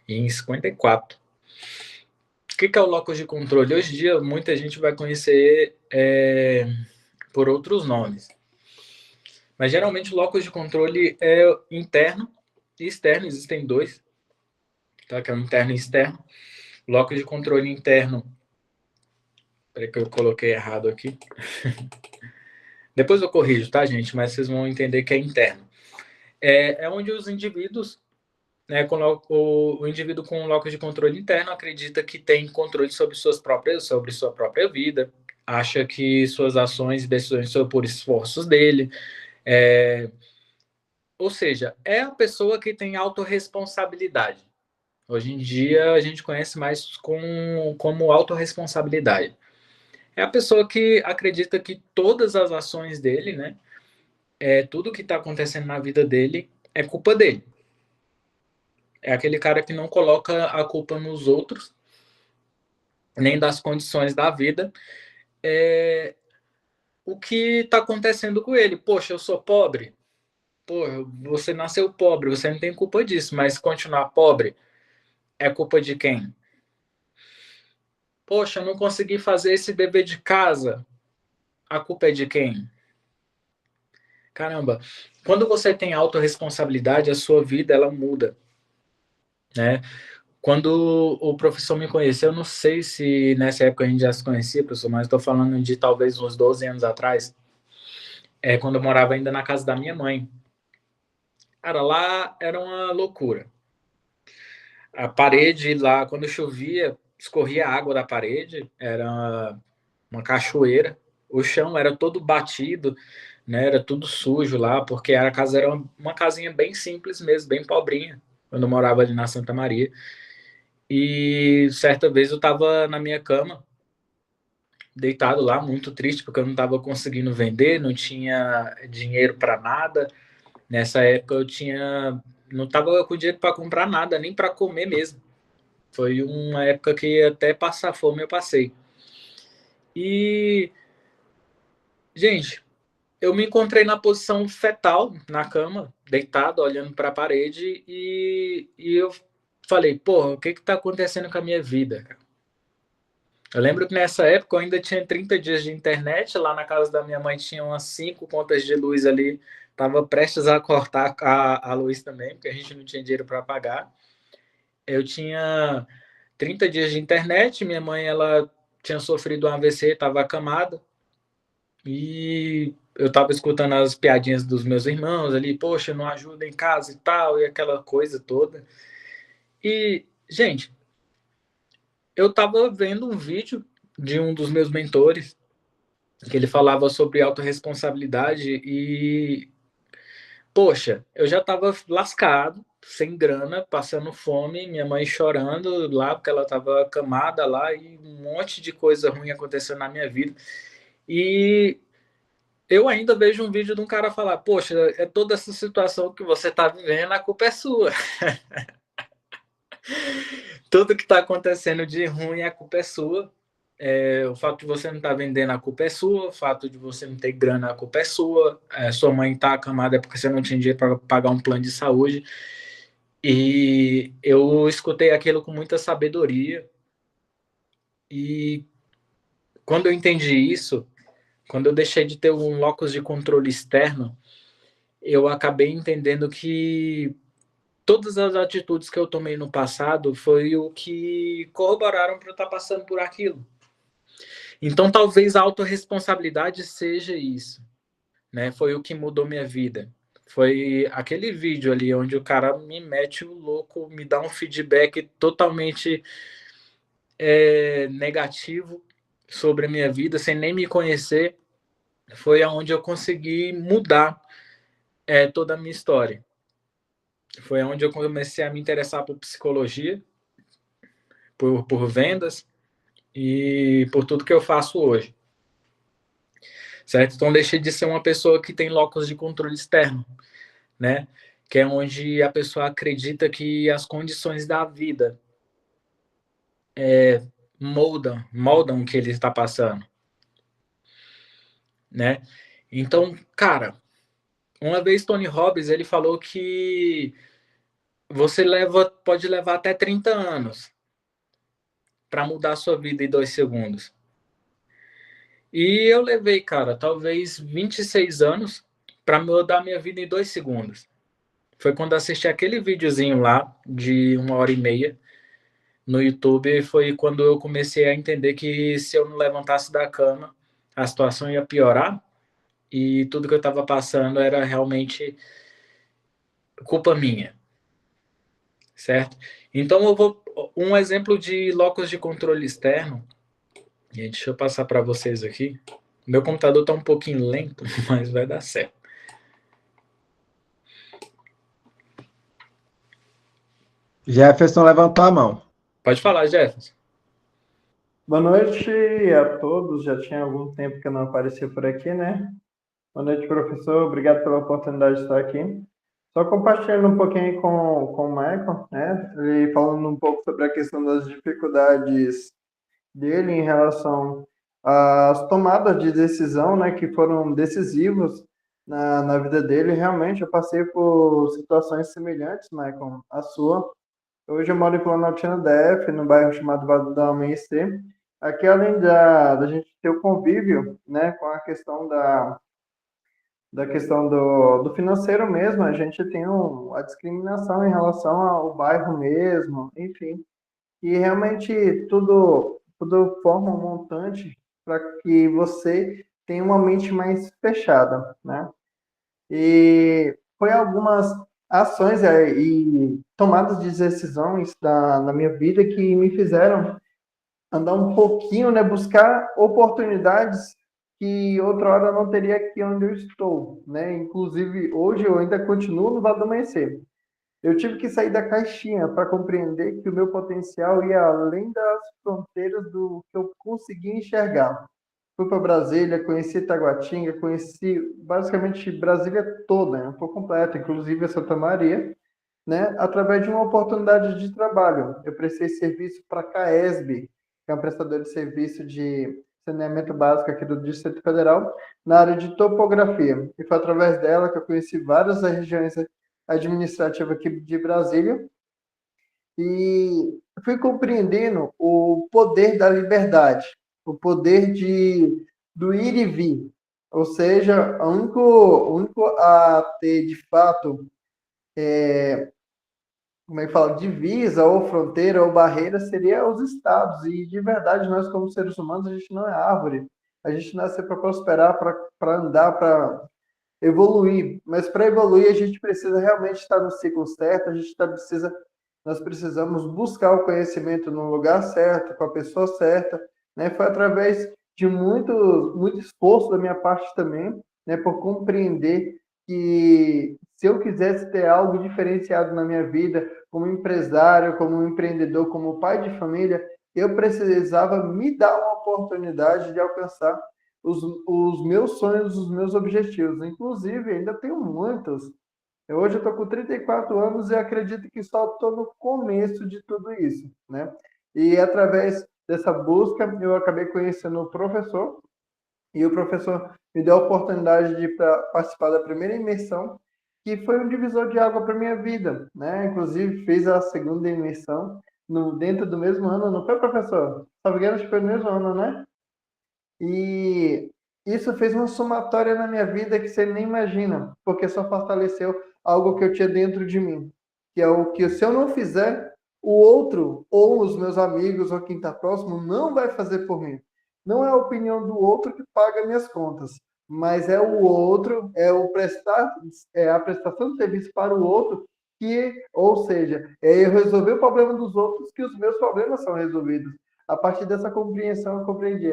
em 54. O que é o locus de controle? Hoje em dia, muita gente vai conhecer por outros nomes. Mas, geralmente, o locus de controle é interno e externo. Existem dois, tá? Que é o interno e externo. O locus de controle interno... Peraí que eu coloquei errado aqui. Depois eu corrijo, tá, gente? Mas vocês vão entender que é interno. É onde os indivíduos, né, o indivíduo com locus de controle interno acredita que tem controle sobre sua própria vida, acha que suas ações e decisões são por esforços dele, ou seja, é a pessoa que tem autorresponsabilidade. Hoje em dia a gente conhece mais como autorresponsabilidade. É a pessoa que acredita que todas as ações dele, né, tudo que está acontecendo na vida dele é culpa dele. É aquele cara que não coloca a culpa nos outros, nem das condições da vida. O que está acontecendo com ele? Poxa, eu sou pobre. Pô, você nasceu pobre, você não tem culpa disso, mas continuar pobre é culpa de quem? Poxa, eu não consegui fazer esse dever de casa. A culpa é de quem? Caramba, quando você tem autorresponsabilidade, a sua vida ela muda, né? Quando o professor me conheceu, eu não sei se nessa época a gente já se conhecia, professor, mas estou falando de talvez uns 12 anos atrás, quando eu morava ainda na casa da minha mãe. Cara, lá era uma loucura. A parede lá, quando chovia, escorria água da parede, era uma cachoeira. O chão era todo batido, né? Era tudo sujo lá, porque a casa era uma casinha bem simples mesmo, bem pobrinha, quando eu morava ali na Santa Maria. E certa vez eu estava na minha cama, deitado lá, muito triste, porque eu não estava conseguindo vender, não tinha dinheiro para nada. Nessa época não estava com dinheiro para comprar nada, nem para comer mesmo. Foi uma época que até passar fome eu passei. E, gente, eu me encontrei na posição fetal, na cama, deitado, olhando para a parede, e eu falei, porra, o que está acontecendo com a minha vida, cara? Eu lembro que nessa época eu ainda tinha 30 dias de internet, lá na casa da minha mãe tinha umas 5 contas de luz ali, estava prestes a cortar a luz também, porque a gente não tinha dinheiro para pagar. Eu tinha 30 dias de internet, minha mãe ela tinha sofrido um AVC, estava acamada, e eu estava escutando as piadinhas dos meus irmãos ali, poxa, não ajuda em casa e tal, e aquela coisa toda. E, gente, eu estava vendo um vídeo de um dos meus mentores, que ele falava sobre autorresponsabilidade e, poxa, eu já estava lascado, sem grana, passando fome, minha mãe chorando lá, porque ela estava acamada lá e um monte de coisa ruim acontecendo na minha vida. E eu ainda vejo um vídeo de um cara falar, poxa, é toda essa situação que você está vivendo, a culpa é sua. Tudo que está acontecendo de ruim, a culpa é sua. O fato de você não estar vendendo, a culpa é sua. O fato de você não ter grana, a culpa é sua. Sua mãe está acamada é porque você não tinha dinheiro para pagar um plano de saúde. E eu escutei aquilo com muita sabedoria. E quando eu entendi isso, quando eu deixei de ter um locus de controle externo, eu acabei entendendo que todas as atitudes que eu tomei no passado foi o que corroboraram para eu estar passando por aquilo. Então, talvez a autorresponsabilidade seja isso, né? Foi o que mudou minha vida. Foi aquele vídeo ali onde o cara me mete o louco, me dá um feedback totalmente negativo sobre a minha vida, sem nem me conhecer. Foi aonde eu consegui mudar toda a minha história. Foi onde eu comecei a me interessar por psicologia, por vendas e por tudo que eu faço hoje. Certo? Então, deixei de ser uma pessoa que tem locus de controle externo, né? Que é onde a pessoa acredita que as condições da vida moldam o que ele está passando, né? Então, cara, uma vez Tony Robbins, ele falou que você pode levar até 30 anos para mudar a sua vida em 2 segundos. E eu levei, cara, talvez 26 anos para mudar minha vida em 2 segundos. Foi quando assisti aquele videozinho lá de 1h30 no YouTube, foi quando eu comecei a entender que se eu não levantasse da cama, a situação ia piorar e tudo que eu estava passando era realmente culpa minha, certo? Então eu vou um exemplo de locus de controle externo. Gente, deixa eu passar para vocês aqui. Meu computador está um pouquinho lento, mas vai dar certo. Jefferson levantou a mão. Pode falar, Jefferson. Boa noite a todos. Já tinha algum tempo que eu não aparecia por aqui, né? Boa noite, professor. Obrigado pela oportunidade de estar aqui. Só compartilhando um pouquinho com o Michael, né? Ele falando um pouco sobre a questão das dificuldades dele em relação às tomadas de decisão, né? Que foram decisivas na vida dele. Realmente, eu passei por situações semelhantes, Michael, à sua. Hoje eu moro em Planaltina DF, no bairro chamado Vale do Amanhecer. Aqui, além da gente ter o convívio, né, com a questão da questão do financeiro mesmo, a gente tem a discriminação em relação ao bairro mesmo, enfim. E realmente tudo forma um montante para que você tenha uma mente mais fechada, né? E foi algumas ações e tomadas de decisões na minha vida que me fizeram andar um pouquinho, né, buscar oportunidades que outra hora eu não teria aqui onde eu estou, né? Inclusive, hoje eu ainda continuo no Vale do Amanhecer. Eu tive que sair da caixinha para compreender que o meu potencial ia além das fronteiras do que eu conseguia enxergar. Fui para Brasília, conheci Taguatinga, conheci basicamente Brasília toda, né? Por completo, inclusive a Santa Maria, né? Através de uma oportunidade de trabalho. Eu prestei serviço para a CAESB, que é um prestador de serviço de saneamento básico aqui do Distrito Federal, na área de topografia. E foi através dela que eu conheci várias regiões administrativas aqui de Brasília e fui compreendendo o poder da liberdade, o poder do ir e vir. Ou seja, o único a ter, de fato, como é que fala, divisa ou fronteira ou barreira seria os estados. E, de verdade, nós, como seres humanos, a gente não é árvore. A gente nasceu para prosperar, para andar, para evoluir. Mas para evoluir, a gente precisa realmente estar no ciclo certo, nós precisamos buscar o conhecimento no lugar certo, com a pessoa certa, né? Foi através de muito esforço da minha parte também, né? Por compreender que se eu quisesse ter algo diferenciado na minha vida, como empresário, como empreendedor, como pai de família, eu precisava me dar uma oportunidade de alcançar os meus sonhos, os meus objetivos. Inclusive, ainda tenho muitos. Hoje eu estou com 34 anos e acredito que só estou no começo de tudo isso, né? E através dessa busca, eu acabei conhecendo o professor, e o professor me deu a oportunidade de participar da primeira imersão, que foi um divisor de água para minha vida, né? Inclusive, fiz a segunda imersão dentro do mesmo ano, não foi, professor? Salvo engano, acho que foi no mesmo ano, né? E isso fez uma somatória na minha vida que você nem imagina, porque só fortaleceu algo que eu tinha dentro de mim, que é o que se eu não fizer, o outro, ou os meus amigos, ou quem está próximo, não vai fazer por mim. Não é a opinião do outro que paga minhas contas, mas é o outro, é a prestação de serviço para o outro, ou seja, é eu resolver o problema dos outros que os meus problemas são resolvidos. A partir dessa compreensão, eu compreendi,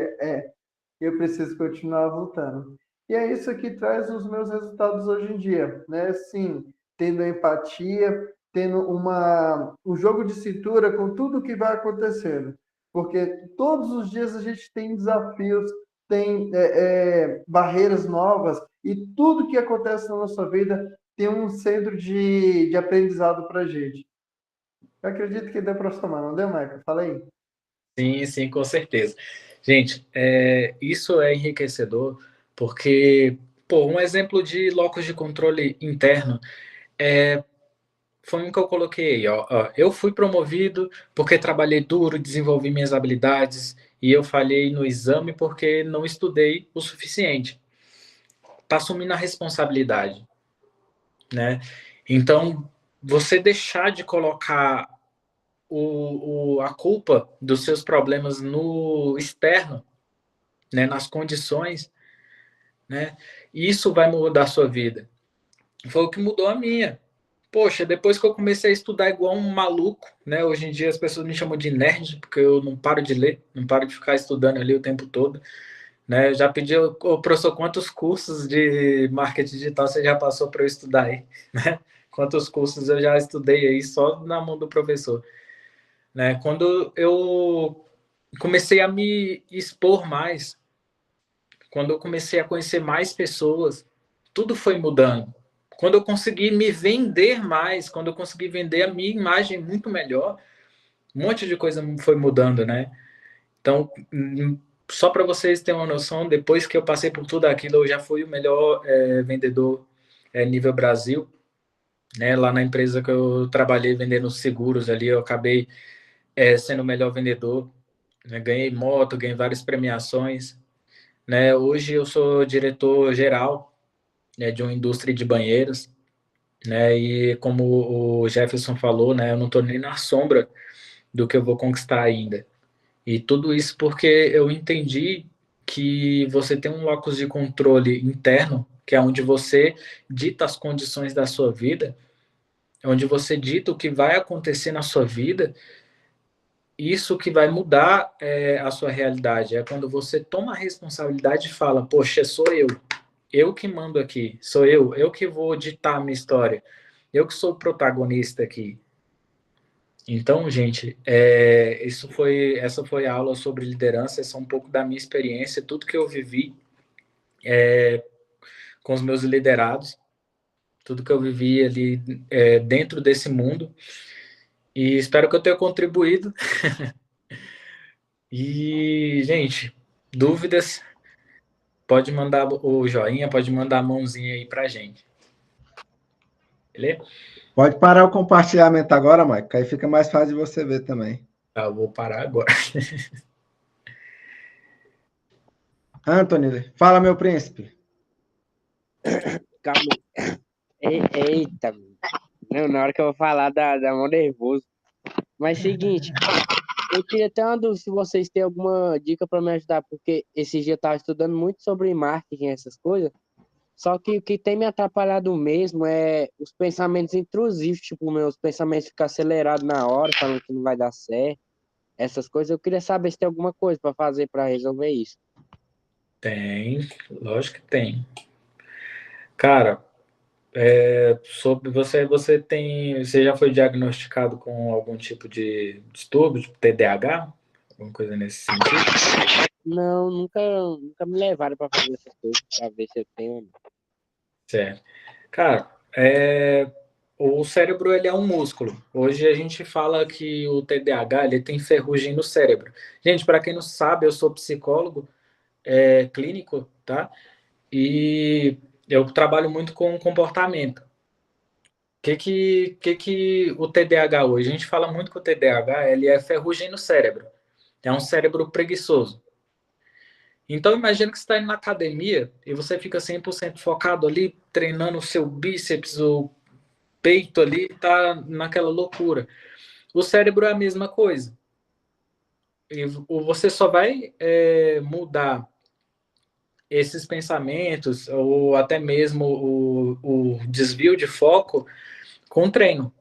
eu preciso continuar lutando. E é isso que traz os meus resultados hoje em dia, né? Sim, tendo empatia, tendo um jogo de cintura com tudo que vai acontecendo. Porque todos os dias a gente tem desafios, tem barreiras novas, e tudo que acontece na nossa vida tem um centro de aprendizado para a gente. Eu acredito que deu para somar, não deu, Michael? Fala aí. Sim, sim, com certeza. Gente, isso é enriquecedor, porque, pô, um exemplo de locus de controle interno foi um que eu coloquei aí, ó. Eu fui promovido porque trabalhei duro, desenvolvi minhas habilidades, e eu falhei no exame porque não estudei o suficiente. Tá assumindo a responsabilidade, né? Então, você deixar de colocar a culpa dos seus problemas no externo, né, nas condições, né, isso vai mudar a sua vida. Foi o que mudou a minha. Poxa, depois que eu comecei a estudar igual um maluco, né, hoje em dia as pessoas me chamam de nerd, porque eu não paro de ler, não paro de ficar estudando ali o tempo todo, né, eu já pedi, ô professor, quantos cursos de marketing digital você já passou para eu estudar aí, né, quantos cursos eu já estudei aí só na mão do professor, né, quando eu comecei a me expor mais, quando eu comecei a conhecer mais pessoas, tudo foi mudando. Quando eu consegui me vender mais, quando eu consegui vender a minha imagem muito melhor, um monte de coisa foi mudando, né? Então, só para vocês terem uma noção, depois que eu passei por tudo aquilo, eu já fui o melhor vendedor nível Brasil, né? Lá na empresa que eu trabalhei vendendo seguros ali, eu acabei sendo o melhor vendedor, né? Ganhei moto, ganhei várias premiações, né? Hoje eu sou diretor geral, né, de uma indústria de banheiros, né? E como o Jefferson falou, né, eu não estou nem na sombra do que eu vou conquistar ainda. E tudo isso porque eu entendi que você tem um locus de controle interno, que é onde você dita as condições da sua vida, onde você dita o que vai acontecer na sua vida, isso que vai mudar a sua realidade. É quando você toma a responsabilidade e fala, poxa, sou eu que mando aqui, sou eu que vou ditar a minha história, eu que sou o protagonista aqui. Então, gente, essa foi a aula sobre liderança, essa é um pouco da minha experiência, tudo que eu vivi com os meus liderados, tudo que eu vivi ali dentro desse mundo, e espero que eu tenha contribuído. E, gente, dúvidas, pode mandar o joinha, pode mandar a mãozinha aí pra gente. Beleza? Pode parar o compartilhamento agora, Mike, que aí fica mais fácil de você ver também. Tá, eu vou parar agora. Anthony, fala, meu príncipe. Calma. Eita, não, na hora que eu vou falar dá mó nervoso. Mas seguinte, eu queria ter uma dúvida se vocês têm alguma dica para me ajudar, porque esse dia eu estava estudando muito sobre marketing, essas coisas, só que o que tem me atrapalhado mesmo é os pensamentos intrusivos, tipo, meus pensamentos ficam acelerados na hora, falando que não vai dar certo, essas coisas. Eu queria saber se tem alguma coisa para fazer para resolver isso. Tem, lógico que tem. Cara, sobre você você já foi diagnosticado com algum tipo de distúrbio, tipo TDAH? Alguma coisa nesse sentido? Não, nunca me levaram para fazer essas coisas, para ver se eu tenho ou não. Certo. Cara, o cérebro ele é um músculo. Hoje a gente fala que o TDAH ele tem ferrugem no cérebro. Gente, para quem não sabe, eu sou psicólogo clínico, tá? E eu trabalho muito com comportamento. Que o TDAH hoje? A gente fala muito que o TDAH ele é ferrugem no cérebro. É um cérebro preguiçoso. Então, imagina que você está indo na academia e você fica 100% focado ali, treinando o seu bíceps, o peito ali, tá naquela loucura. O cérebro é a mesma coisa. E você só vai mudar esses pensamentos, ou até mesmo o desvio de foco, com treino.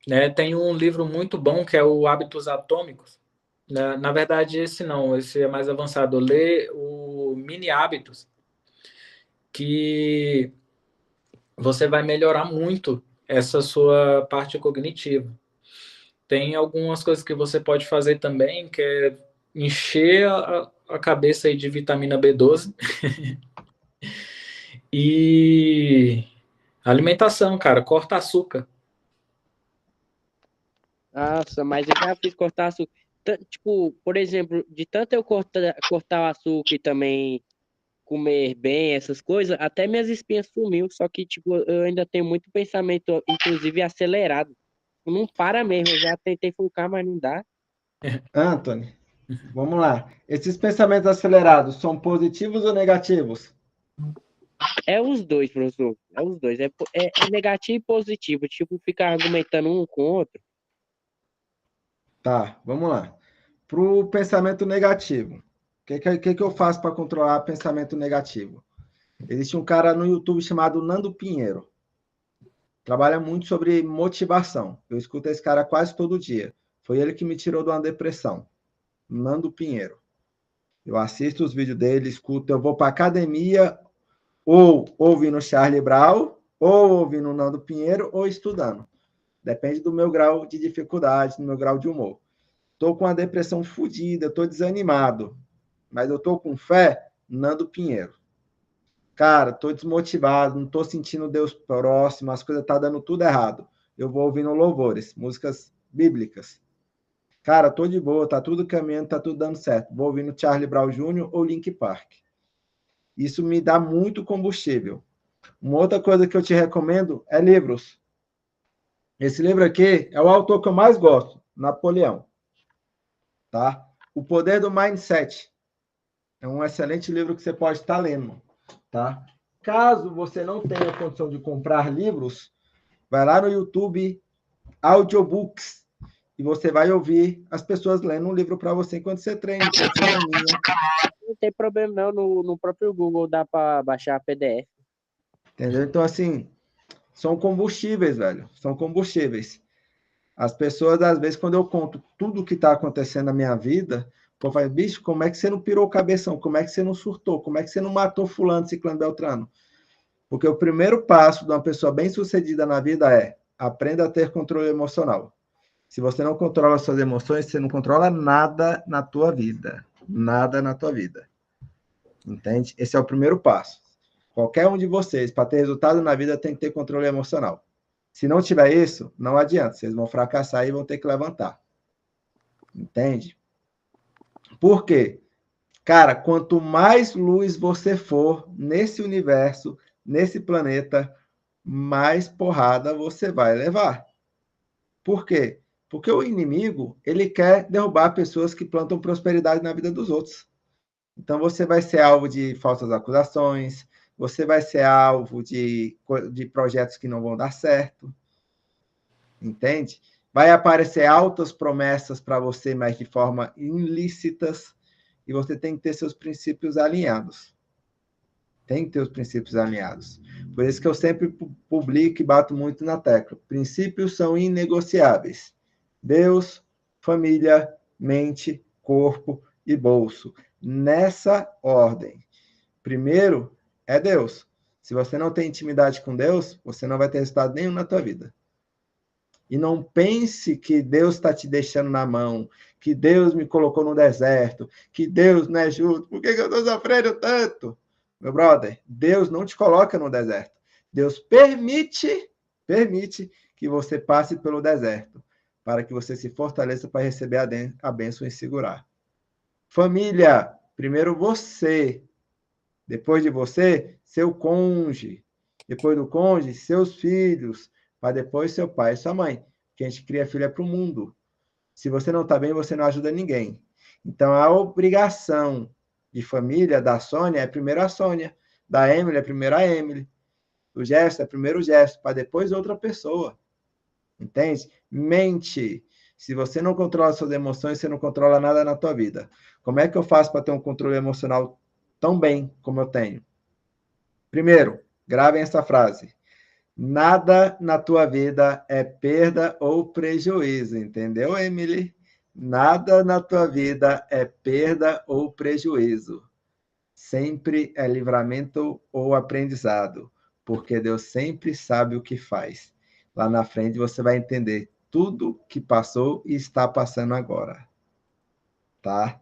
Né? Tem um livro muito bom que é o Hábitos Atômicos. Na verdade, esse não, esse é mais avançado. Lê o Mini Hábitos, que você vai melhorar muito essa sua parte cognitiva. Tem algumas coisas que você pode fazer também, que é encher a cabeça aí de vitamina B12 e alimentação, cara, corta açúcar. Nossa, mas eu já fiz cortar açúcar. tipo, por exemplo, de tanto eu cortar o açúcar e também comer bem, essas coisas, até minhas espinhas sumiu, só que, tipo, eu ainda tenho muito pensamento, inclusive acelerado. Não para mesmo, eu já tentei focar, mas não dá. Anthony, vamos lá. Esses pensamentos acelerados são positivos ou negativos? É os dois, professor. É os dois. É negativo e positivo. Tipo, ficar argumentando um com o outro. Tá, vamos lá. Para o pensamento negativo, o que eu faço para controlar pensamento negativo? Existe um cara no YouTube chamado Nando Pinheiro. Trabalha muito sobre motivação. Eu escuto esse cara quase todo dia. Foi ele que me tirou de uma depressão. Nando Pinheiro. Eu assisto os vídeos dele, escuto, eu vou para academia ou ouvindo Charlie Brown, ou ouvindo Nando Pinheiro, ou estudando. Depende do meu grau de dificuldade, do meu grau de humor. Estou com uma depressão fodida, estou desanimado, mas eu estou com fé, Nando Pinheiro. Cara, estou desmotivado, não estou sentindo Deus próximo, as coisas estão dando tudo errado. Eu vou ouvindo louvores, músicas bíblicas. Cara, estou de boa, tá tudo caminhando, tá tudo dando certo. Vou ouvindo Charlie Brown Jr. ou Linkin Park. Isso me dá muito combustível. Uma outra coisa que eu te recomendo é livros. Esse livro aqui é o autor que eu mais gosto, Napoleão. Tá? O Poder do Mindset. É um excelente livro que você pode estar lendo. Tá? Caso você não tenha condição de comprar livros, vai lá no YouTube, audiobooks, e você vai ouvir as pessoas lendo um livro para você enquanto você treina, enquanto você caminha. Não tem problema não. No próprio Google dá para baixar PDF. Entendeu? Então, assim, são combustíveis, velho. São combustíveis. As pessoas, às vezes, quando eu conto tudo o que está acontecendo na minha vida, eu falo, bicho, como é que você não pirou o cabeção? Como é que você não surtou? Como é que você não matou fulano, ciclano, beltrano? Porque o primeiro passo de uma pessoa bem-sucedida na vida é aprenda a ter controle emocional. Se você não controla suas emoções, você não controla nada na tua vida. Nada na tua vida. Entende? Esse é o primeiro passo. Qualquer um de vocês, para ter resultado na vida, tem que ter controle emocional. Se não tiver isso, não adianta. Vocês vão fracassar e vão ter que levantar. Entende? Por quê? Cara, quanto mais luz você for nesse universo, nesse planeta, mais porrada você vai levar. Por quê? Porque o inimigo, ele quer derrubar pessoas que plantam prosperidade na vida dos outros. Então, você vai ser alvo de falsas acusações, você vai ser alvo de projetos que não vão dar certo. Entende? Vai aparecer altas promessas para você, mas de forma ilícitas, e você tem que ter seus princípios alinhados. Tem que ter os princípios alinhados. Por isso que eu sempre publico e bato muito na tecla. Princípios são inegociáveis. Deus, família, mente, corpo e bolso. Nessa ordem. Primeiro é Deus. Se você não tem intimidade com Deus, você não vai ter resultado nenhum na tua vida. E não pense que Deus está te deixando na mão, que Deus me colocou no deserto, que Deus não é justo. Por que eu estou sofrendo tanto? Meu brother, Deus não te coloca no deserto. Deus permite que você passe pelo deserto, para que você se fortaleça para receber a bênção e segurar. Família, primeiro você. Depois de você, seu cônjuge. Depois do cônjuge, seus filhos. Para depois seu pai e sua mãe. Que a gente cria filha para o mundo. Se você não está bem, você não ajuda ninguém. Então, a obrigação de família da Sônia é primeiro a Sônia. Da Emily é primeiro a Emily. O gesto é primeiro o gesto, para depois outra pessoa. Entende? Mente. Se você não controla suas emoções, você não controla nada na tua vida. Como é que eu faço para ter um controle emocional tão bem como eu tenho? Primeiro, gravem essa frase. Nada na tua vida é perda ou prejuízo, entendeu, Emily? Nada na tua vida é perda ou prejuízo. Sempre é livramento ou aprendizado, porque Deus sempre sabe o que faz. Lá na frente você vai entender tudo que passou e está passando agora. Tá?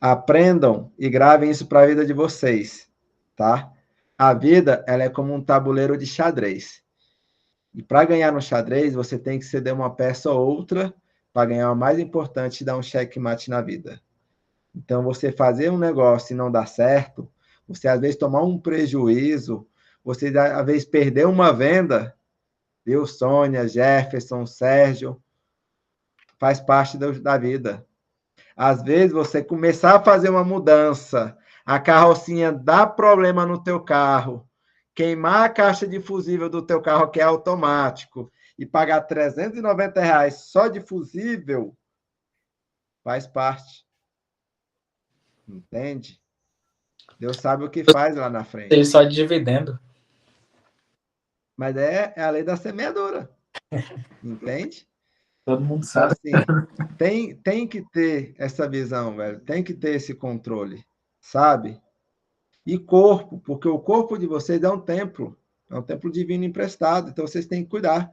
Aprendam e gravem isso para a vida de vocês, tá? A vida, ela é como um tabuleiro de xadrez. E para ganhar no xadrez, você tem que ceder uma peça ou outra para ganhar o mais importante e dar um checkmate na vida. Então, você fazer um negócio e não dar certo, você às vezes tomar um prejuízo, você às vezes perder uma venda, viu, Sônia, Jefferson, Sérgio, faz parte da vida. Às vezes, você começar a fazer uma mudança, a carrocinha dá problema no teu carro, queimar a caixa de fusível do teu carro, que é automático, e pagar R$ 390 só de fusível, faz parte. Entende? Deus sabe o que faz lá na frente. Ele só de dividendo. Mas é a lei da semeadura. Entende? Todo mundo Então, sabe. assim, tem que ter essa visão, velho. Tem que ter esse controle, sabe? E corpo, porque o corpo de vocês é um templo divino emprestado, então vocês têm que cuidar.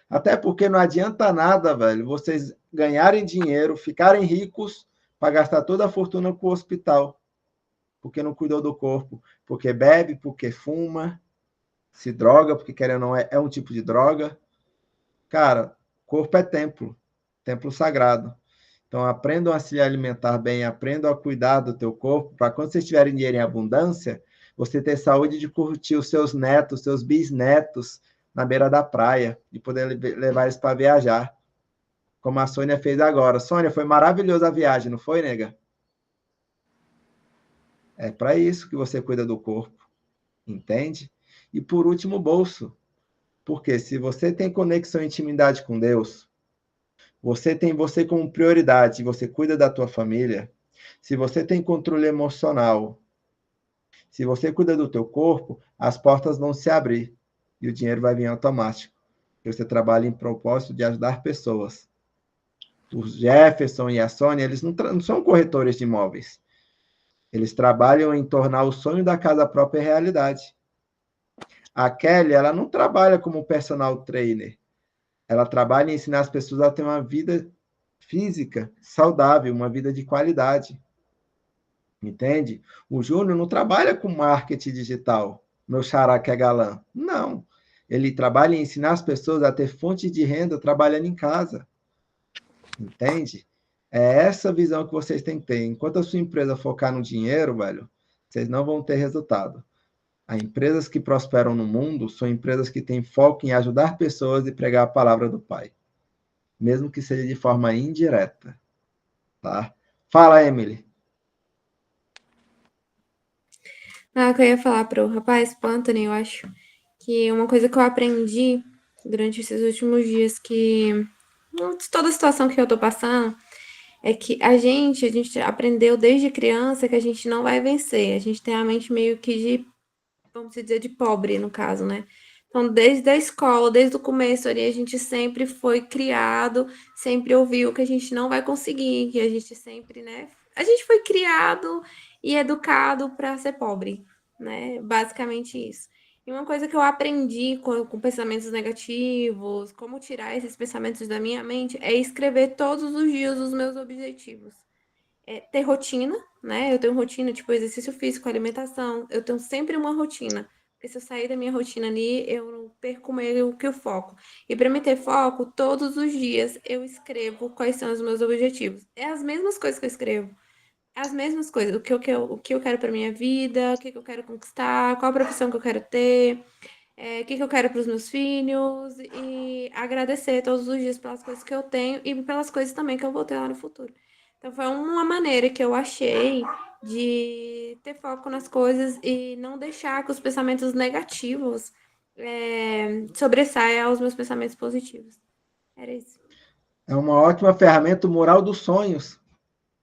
Até porque não adianta nada, velho, vocês ganharem dinheiro, ficarem ricos para gastar toda a fortuna com o hospital, porque não cuidou do corpo, porque bebe, porque fuma, se droga, porque querendo ou não é um tipo de droga. Cara, corpo é templo sagrado. Então, aprendam a se alimentar bem, aprendam a cuidar do teu corpo, para quando vocês tiverem dinheiro em abundância, você ter saúde de curtir os seus netos, seus bisnetos na beira da praia, e poder levar eles para viajar, como a Sônia fez agora. Sônia, foi maravilhosa a viagem, não foi, nega? É para isso que você cuida do corpo, entende? E por último, o bolso. Porque se você tem conexão e intimidade com Deus, você tem você como prioridade, você cuida da tua família, se você tem controle emocional, se você cuida do teu corpo, as portas vão se abrir e o dinheiro vai vir automático. Você trabalha em propósito de ajudar pessoas. O Jefferson e a Sônia, eles não são corretores de imóveis. Eles trabalham em tornar o sonho da casa própria realidade. A Kelly, ela não trabalha como personal trainer. Ela trabalha em ensinar as pessoas a ter uma vida física saudável, uma vida de qualidade. Entende? O Júnior não trabalha com marketing digital, meu xará que é galã. Não. Ele trabalha em ensinar as pessoas a ter fonte de renda trabalhando em casa. Entende? É essa visão que vocês têm que ter. Enquanto a sua empresa focar no dinheiro, velho, vocês não vão ter resultado. As empresas que prosperam no mundo são empresas que têm foco em ajudar pessoas e pregar a palavra do Pai, mesmo que seja de forma indireta, tá? Fala, Emily. Que eu ia falar pro rapaz, pro Anthony, eu acho, que uma coisa que eu aprendi durante esses últimos dias, que toda a situação que eu tô passando, é que a gente aprendeu desde criança que a gente não vai vencer. A gente tem a mente meio que de, vamos dizer, de pobre, no caso, né? Então, desde a escola, desde o começo ali, a gente sempre foi criado, sempre ouviu que a gente não vai conseguir, que a gente sempre, né? A gente foi criado e educado para ser pobre, né? Basicamente isso. E uma coisa que eu aprendi com pensamentos negativos, como tirar esses pensamentos da minha mente, é escrever todos os dias os meus objetivos. Ter rotina, né? Eu tenho rotina, tipo, exercício físico, alimentação. Eu tenho sempre uma rotina. Porque se eu sair da minha rotina ali, eu perco meio que o foco. E para me ter foco, todos os dias eu escrevo quais são os meus objetivos. É as mesmas coisas que eu escrevo. As mesmas coisas. O que eu quero para minha vida, o que eu quero conquistar, qual a profissão que eu quero ter, o que eu quero para os meus filhos. E agradecer todos os dias pelas coisas que eu tenho e pelas coisas também que eu vou ter lá no futuro. Então, foi uma maneira que eu achei de ter foco nas coisas e não deixar que os pensamentos negativos sobressaiam aos meus pensamentos positivos. Era isso. É uma ótima ferramenta, o mural dos sonhos.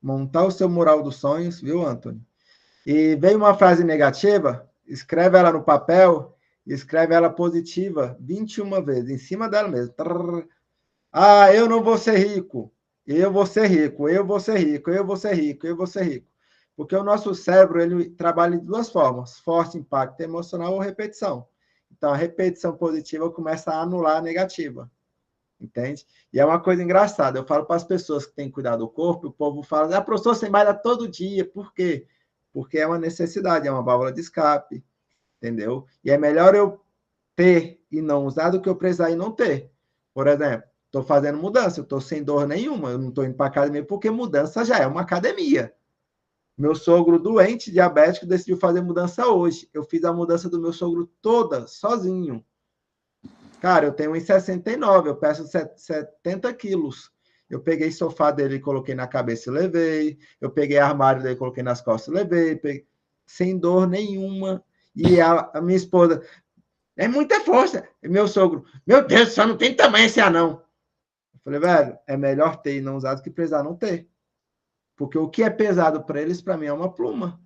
Montar o seu mural dos sonhos, viu, Antônio? E veio uma frase negativa, escreve ela no papel, escreve ela positiva 21 vezes, em cima dela mesmo. Eu não vou ser rico. Eu vou ser rico, eu vou ser rico, eu vou ser rico, eu vou ser rico. Porque o nosso cérebro, ele trabalha de duas formas, forte impacto emocional ou repetição. Então, a repetição positiva começa a anular a negativa, entende? E é uma coisa engraçada, eu falo para as pessoas que têm que cuidar do corpo, o povo fala, professor, você malha todo dia, por quê? Porque é uma necessidade, é uma válvula de escape, entendeu? E é melhor eu ter e não usar do que eu precisar e não ter. Por exemplo, estou fazendo mudança, eu estou sem dor nenhuma, eu não estou indo para academia, porque mudança já é uma academia. Meu sogro doente, diabético, decidiu fazer mudança hoje. Eu fiz a mudança do meu sogro toda, sozinho. Cara, eu tenho 1,69, eu peso 70 quilos. Eu peguei sofá dele, coloquei na cabeça e levei. Eu peguei armário dele, coloquei nas costas e levei. Sem dor nenhuma. E a minha esposa, é muita força. E meu sogro, meu Deus, só não tem tamanho esse anão. Eu falei, velho, é melhor ter e não usar do que precisar não ter. Porque o que é pesado para eles, para mim, é uma pluma.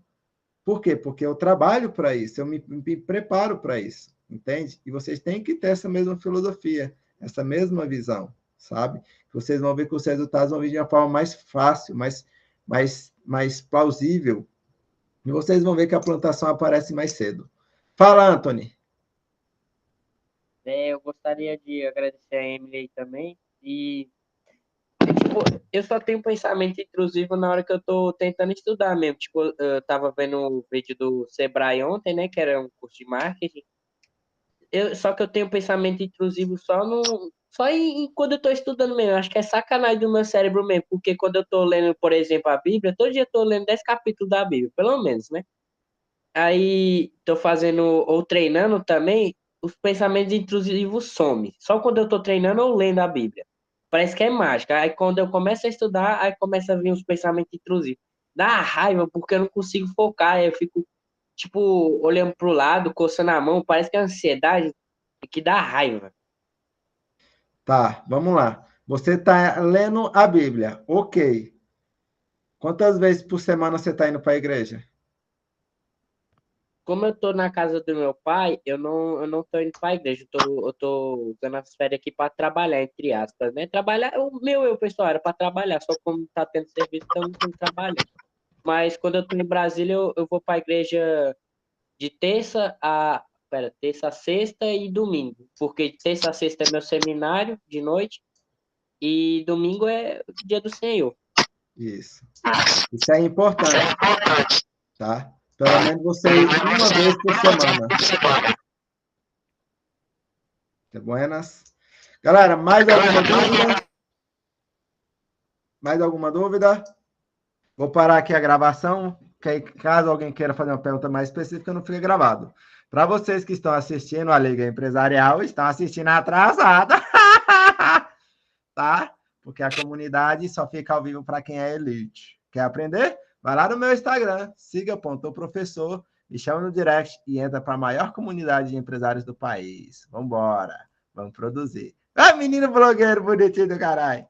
Por quê? Porque eu trabalho para isso, eu me preparo para isso, entende? E vocês têm que ter essa mesma filosofia, essa mesma visão, sabe? Vocês vão ver que os resultados vão vir de uma forma mais fácil, mais plausível. E vocês vão ver que a plantação aparece mais cedo. Fala, Anthony. Eu gostaria de agradecer a Emily aí também. E, tipo, eu só tenho pensamento intrusivo na hora que eu tô tentando estudar mesmo. Tipo, eu tava vendo um vídeo do Sebrae ontem, né? Que era um curso de marketing. Só que eu tenho pensamento intrusivo quando eu tô estudando mesmo. Acho que é sacanagem do meu cérebro mesmo. Porque quando eu tô lendo, por exemplo, a Bíblia, todo dia eu tô lendo 10 capítulos da Bíblia, pelo menos, né? Aí tô fazendo ou treinando também, os pensamentos intrusivos somem. Só quando eu tô treinando ou lendo a Bíblia. Parece que é mágica. Aí quando eu começo a estudar, aí começa a vir os pensamentos intrusivos. Dá raiva, porque eu não consigo focar. Aí eu fico, tipo, olhando pro lado, coçando a mão. Parece que é ansiedade que dá raiva. Tá, vamos lá. Você está lendo a Bíblia, ok. Quantas vezes por semana você está indo para a igreja? Como eu tô na casa do meu pai, eu não tô indo pra igreja. Eu tô usando as férias aqui para trabalhar, entre aspas, né? Trabalhar, pessoal, era para trabalhar, só como tá tendo serviço, então não tô trabalhando. Mas quando eu tô em Brasília, eu vou pra igreja de terça a sexta e domingo. Porque terça a sexta é meu seminário de noite e domingo é o dia do Senhor. Isso. Isso é importante, tá? Pelo menos você ir uma vez por semana. Tá buenas? Galera, mais alguma dúvida? Mais alguma dúvida? Vou parar aqui a gravação, que caso alguém queira fazer uma pergunta mais específica, não fica gravado. Para vocês que estão assistindo a Liga Empresarial, estão assistindo atrasada, tá? Porque a comunidade só fica ao vivo para quem é elite. Quer aprender? Vai lá no meu Instagram, siga.professor, me chama no direct e entra para a maior comunidade de empresários do país. Vamos embora, vamos produzir. Ah, menino blogueiro bonitinho do caralho.